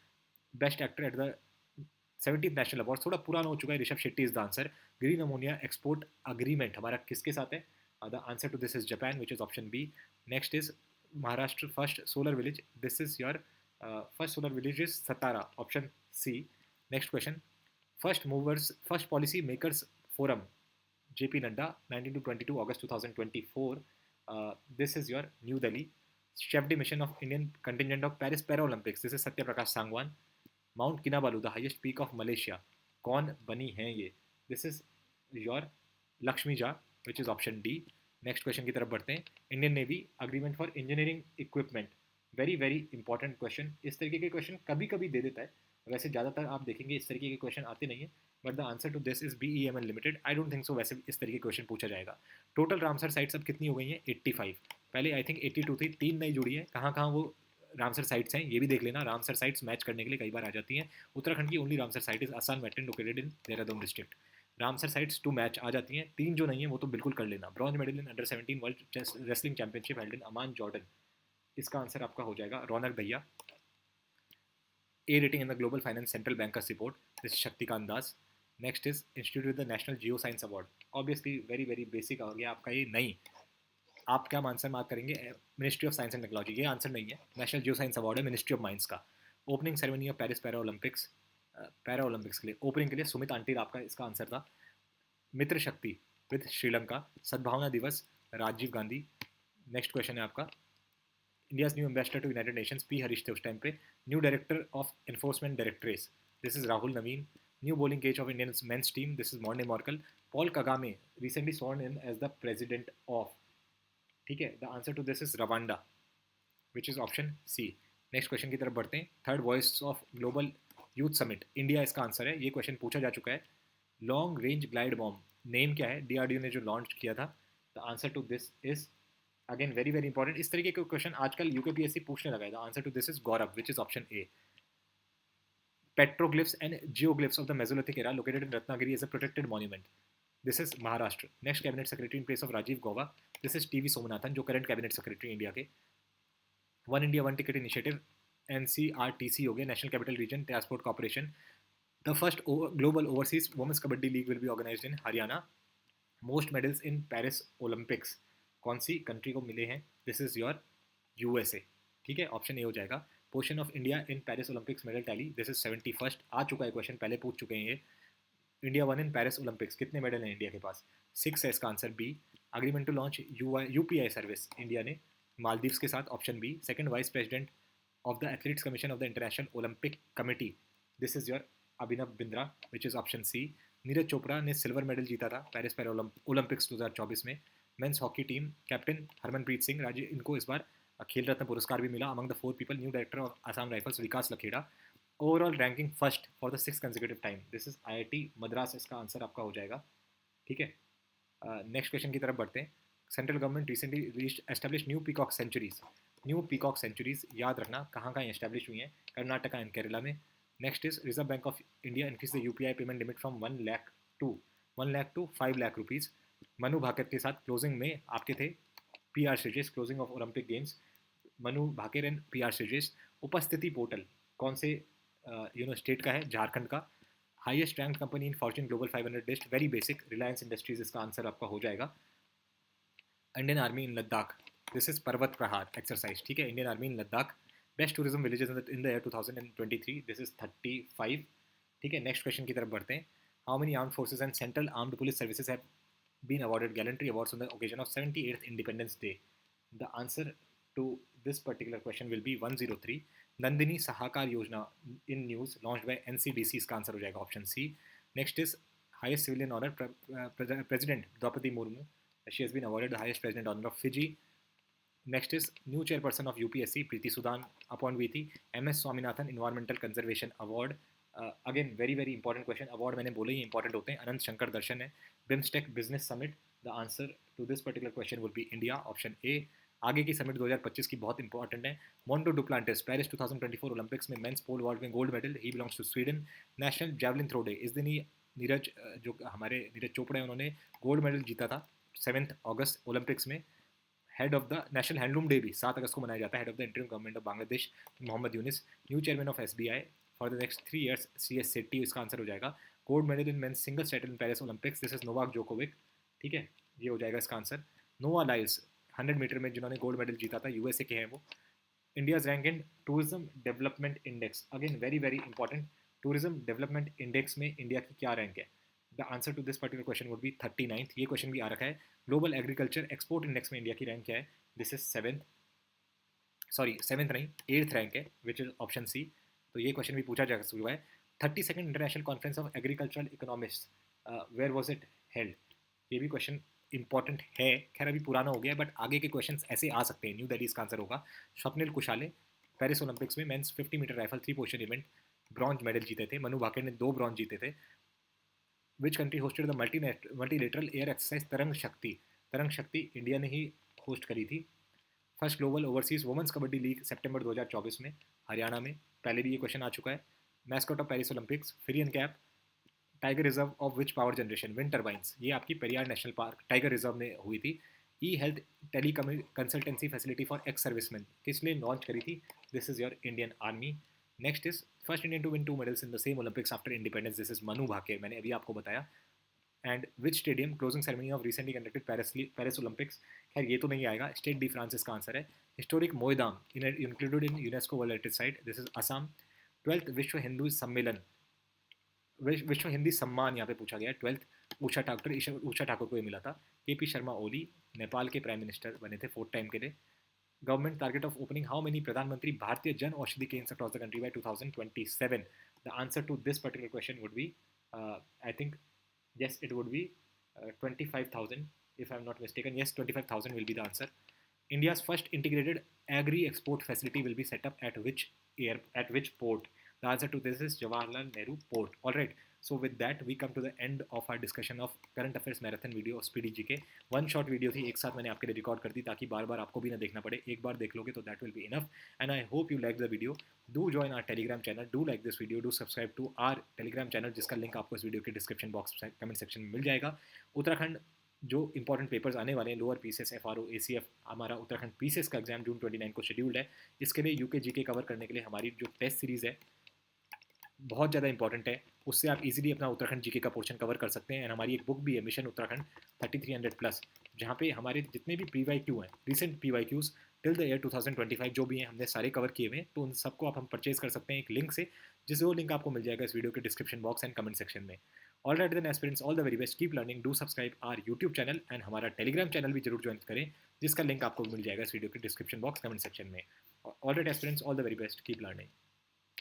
Best actor at the 70th national award थोड़ा पुराना हो चुका है. Rishab Shetty is the answer. Green ammonia export agreement हमारा किसके साथ है? The answer to this is Japan, which is option B. Next is Maharashtra first solar village. This is your first solar village is Satara, option C. Next question first policy makers forum JP Nadda 19 to 22 August 2024. This is your New Delhi. Chef de mission of Indian contingent of Paris Paralympics. This is Satya Prakash Sangwan. Mount Kinabalu the highest peak of Malaysia. कौन बनी है ये? This is your Lakshmi Jha, which is option D. Next question की तरफ बढ़ते हैं. Indian navy agreement for engineering equipment. Very very important question. इस तरीके के क्वेश्चन कभी कभी दे देता है, वैसे ज़्यादातर आप देखेंगे इस तरीके के क्वेश्चन आते नहीं है. But the answer to this is BEML limited. I don't think so वैसे इस तरीके के क्वेश्चन पूछा जाएगा. टोटल रामसर साइट्स अब कितनी हो गई हैं? 85. पहले आई थिंक 82 थी, 3 नई जुड़ी है. कहाँ कहाँ वो रामसर साइट्स हैं ये भी देख लेना. रामसर साइट्स मैच करने के लिए कई बार आ जाती हैं. उत्तराखंड की only Ramsar site is Asan wetland located in Dehradun district. Ramsar sites 2 match आ जाती हैं. 3 जो नहीं है वो तो बिल्कुल कर लेना. Bronze medal in under 17 world wrestling championship held in Aman Jordan. इसका आंसर आपका हो जाएगा रौनक भैया. A rating in the Global Finance Central Bankers Report. This is Shaktikant Das. Next is Institute with the National Geoscience Award. Obviously very very basic आ गया आपका ये. नहीं, आप क्या आंसर मार्क करेंगे? Ministry of science and technology. ये answer नहीं है. नेशनल जियो साइंस अवार्ड है मिनिस्ट्री ऑफ माइंस का. Opening ceremony of Paris para Olympics के लिए ओपनिंग के लिए सुमित आंटीर आपका इसका आंसर था. मित्र शक्ति विद श्रीलंका. सद्भावना दिवस राजीव गांधी. नेक्स्ट क्वेश्चन है आपका India's new ambassador to united nations. P Harish थे उस टाइम पे. New director of enforcement directorates. This is Rahul Navin. New bowling coach of Indian men's team. This is Morne Morkel. Paul Kagame recently sworn in as the president of. ठीक है. The answer to this is Rwanda, which is option C. Next question की तरफ बढ़ते हैं. Third voice of global youth summit India इसका answer है. ये question पूछा जा चुका है. Long range glide bomb name क्या है? DRDO ने जो लॉन्च किया था. The answer to this is again very very important. इस तरीके के क्वेश्चन आजकल यूकेपीएससी पूछने लगा है. The answer to this is Gaurav, which is option A. Petroglyphs and geoglyphs of the Mesolithic era located in Ratnagiri is a protected monument. This is Maharashtra. Next cabinet secretary in place of Rajiv Gauba. This is TV Somanathan जो current cabinet secretary India के. One India one ticket initiative NCRTC हो गया, national capital region transport corporation. The first global overseas women's kabaddi league will be organised in Haryana. Most medals in Paris Olympics कौन सी country को मिले हैं? This is your USA. ठीक है, option A हो जाएगा. Portion of India in Paris Olympics medal tally, this is 71st. आ चुका है क्वेश्चन, पहले पूछ चुके हैं ये. India one in Paris Olympics, कितने मेडल हैं इंडिया के पास? 6 है इसका answer, B. Agreement to launch UPI service India ने मालदीव्स के साथ, option B. Second vice president of the athletics commission of the international Olympic committee, this is your Abhinav Bindra, which is option C. Neeraj Chopra ने silver medal जीता था Paris para Olympics 2024 में. Men's hockey team captain Harmanpreet Singh राजे, इनको इस बार खेल रत्न पुरस्कार भी मिला. Among the 4 people, new director of Assam rifles Vikas Lakhera. Overall ranking first for the 6th consecutive time, this is IIT Madras, इसका आंसर आपका हो जाएगा. ठीक है, नेक्स्ट क्वेश्चन की तरफ बढ़ते हैं. Central government recently establish new peacock sanctuaries. New peacock sanctuaries याद रखना कहाँ कहाँ एस्टेब्लिश हुई हैं, कर्नाटका एंड केरला में. Next is reserve bank of India increase the UPI payment limit from 1 lakh to 5 lakh rupees. Manu Bhaker के साथ क्लोजिंग में आपके थे PR Sreejesh, closing of Olympic games, Manu Bhaker and PR Sreejesh. Upasthiti portal कौन से स्टेट का है? झारखंड का. Highest rank company in Fortune global 500 list, very basic, Reliance Industries, इसका आंसर आपका हो जाएगा. Indian army in Ladakh, this is Parvat Prahar exercise. ठीक है, Indian army in Ladakh. Best tourism villages in the year 2023, this is 35. ठीक है, नेक्स्ट क्वेश्चन की तरफ बढ़ते हैं. How many armed forces and central armed police services have been awarded gallantry awards on the occasion of 78th independence day? The answer to this particular question will be 103. Nandini Sahakar Yojana in news launched by NCDC, इसका answer हो जाएगा option C. Next is highest civilian honour, president Droupadi Murmu, she has been awarded the highest president honour of Fiji. Next is new chairperson of UPSC Preeti Sudan appoint हुई थी. MS Swaminathan environmental conservation award, again very very important question, award मैंने बोले ही important होते हैं. अनंत शंकर दर्शन है. BIMSTEC business summit, the answer to this particular question would be India, option A. आगे की summit 2025 की बहुत इंपॉर्टेंट है. मोंडो डुप्लांटिस पेरिस 2024 ओलंपिक्स में मेंस पोल वॉल्ट में gold medal, he belongs to Sweden. National javelin throw day, इस दिन ही नीरज जो हमारे नीरज चोपड़ा है, उन्होंने गोल्ड मेडल जीता था 7 अगस्त ओलंपिक्स में. Head of the national handloom day भी 7 अगस्त को मनाया जाता है. Head of the interim government of Bangladesh Mohammad Yunus. New chairman of SBI for the next 3 years, CS Setty, इसका आंसर हो जाएगा. Gold medal in men's single स्टैटल in Paris Olympics, this is Novak Djokovic. ठीक है, ये हो जाएगा इसका आंसर. नोआ लाइल्स 100 मीटर में जिन्होंने गोल्ड मेडल जीता था, यूएसए के हैं वो. India's rank in tourism development index, again very very important. Tourism development index में इंडिया की क्या रैंक है? The answer to this particular question would be 39th. ये क्वेश्चन भी आ रखा है. ग्लोबल एग्रीकल्चर एक्सपोर्ट इंडेक्स में इंडिया की रैंक क्या है? This is 7th, sorry 7th नहीं, 8th रैंक है, विच इज ऑप्शन सी. तो ये क्वेश्चन भी पूछा जा सकता है. 32nd international conference of agricultural economist, where was it held? ये भी क्वेश्चन इंपॉर्टेंट है. खैर अभी पुराना हो गया, बट आगे के क्वेश्चन ऐसे आ सकते हैं. न्यू दिल्ली इसका आंसर होगा. स्वप्निल कुशाले पेरिस ओलंपिक्स में men's 50 metre rifle 3 position event bronze medal जीते थे. मनु भाकर ने 2 ब्रॉन्ज जीते थे. Which country hosted the multilateral air exercise Tarang Shakti? तरंग शक्ति इंडिया ने ही होस्ट करी थी. First global overseas women's kabaddi league सितंबर 2024 में हरियाणा में, पहले भी ये क्वेश्चन आ चुका है. Mascot of Paris Olympics Phrygian cap. Tiger reserve of which power generation? Wind turbines, ये आपकी Periyar national park tiger reserve में हुई थी. E health tele consultancy facility for ex serviceman किस लिए लॉन्च करी थी? This is your Indian army. Next is first Indian to win 2 medals in the same Olympics after independence, this is Manu Bhaker, मैंने अभी आपको बताया. And which stadium closing ceremony of recently conducted Paris Olympics? खैर ये तो नहीं आएगा. स्टेट डी फ्रांस इसका आंसर है. Historic Moidam included in UNESCO world heritage site, this is Assam. 12th Vishwa Hindu सम्मेलन, विश्व हिंदी सम्मान यहाँ पे पूछा गया है. 12th उषा ठाकुर को ये मिला था. केपी शर्मा ओली नेपाल के प्राइम मिनिस्टर बने थे 4th टाइम के लिए. Government target of opening how many Pradhan Mantri Bharatiya Jan Aushadhi Kendra across the country by 2027? The answer to this particular question would be I think yes it would be 25,000 if I'm not mistaken. Yes, 25,000 will be the answer. India's first integrated agri export facility will be set up at which port? The answer to this is Jawaharlal Nehru Port. All right, so with that we come to the end of our discussion of current affairs marathon video of Speedy GK. One shot video थी, एक साथ मैंने आपके लिए record कर दी ताकि बार बार आपको भी ना देखना पड़े. एक बार देख लोगे तो that will be enough. And I hope you like the video. Do join our Telegram channel, do like this video, do subscribe to our Telegram channel, जिसका लिंक आपको इस वीडियो के डिस्क्रिप्शन बॉक्स कमेंट सेक्शन में मिल जाएगा. उत्तराखंड जो important papers आने वाले हैं, लोअर पीसीएस, एफआरओ, एसीएफ, हमारा उत्तराखंड पीसीएस का एग्जाम जून 29 को शेड्यूल्ड है. इसके लिए यूके जीके कवर करने के लिए हमारी जो टेस्ट सीरीज़ है बहुत ज़्यादा इंपॉर्टेंट है। उससे आप इजीली अपना उत्तराखंड जीके का पोर्शन कवर कर सकते हैं। एंड हमारी एक बुक भी है, मिशन उत्तराखंड 3300 प्लस, जहाँ पे हमारे जितने भी PYQ हैं, recent PYQs till the year 2025 जो भी हैं, हमने सारे कवर किए हुए हैं। तो उन सबको आप हम परचेज कर सकते हैं एक लिंक से, जिसे वो लिंक आपको मिल जाएगा इस वीडियो के description box and comment section में। All right then aspirants, all the very best, keep learning, do subscribe our YouTube channel and हमारा टेलीग्राम चैनल भी जरूर ज्वाइन करें, जिसका लिंक आपको मिल जाएगा इस वीडियो के डिस्क्रिप्शन बॉक्स कमेंट सेक्शन में। All right aspirants, all the very best, keep learning.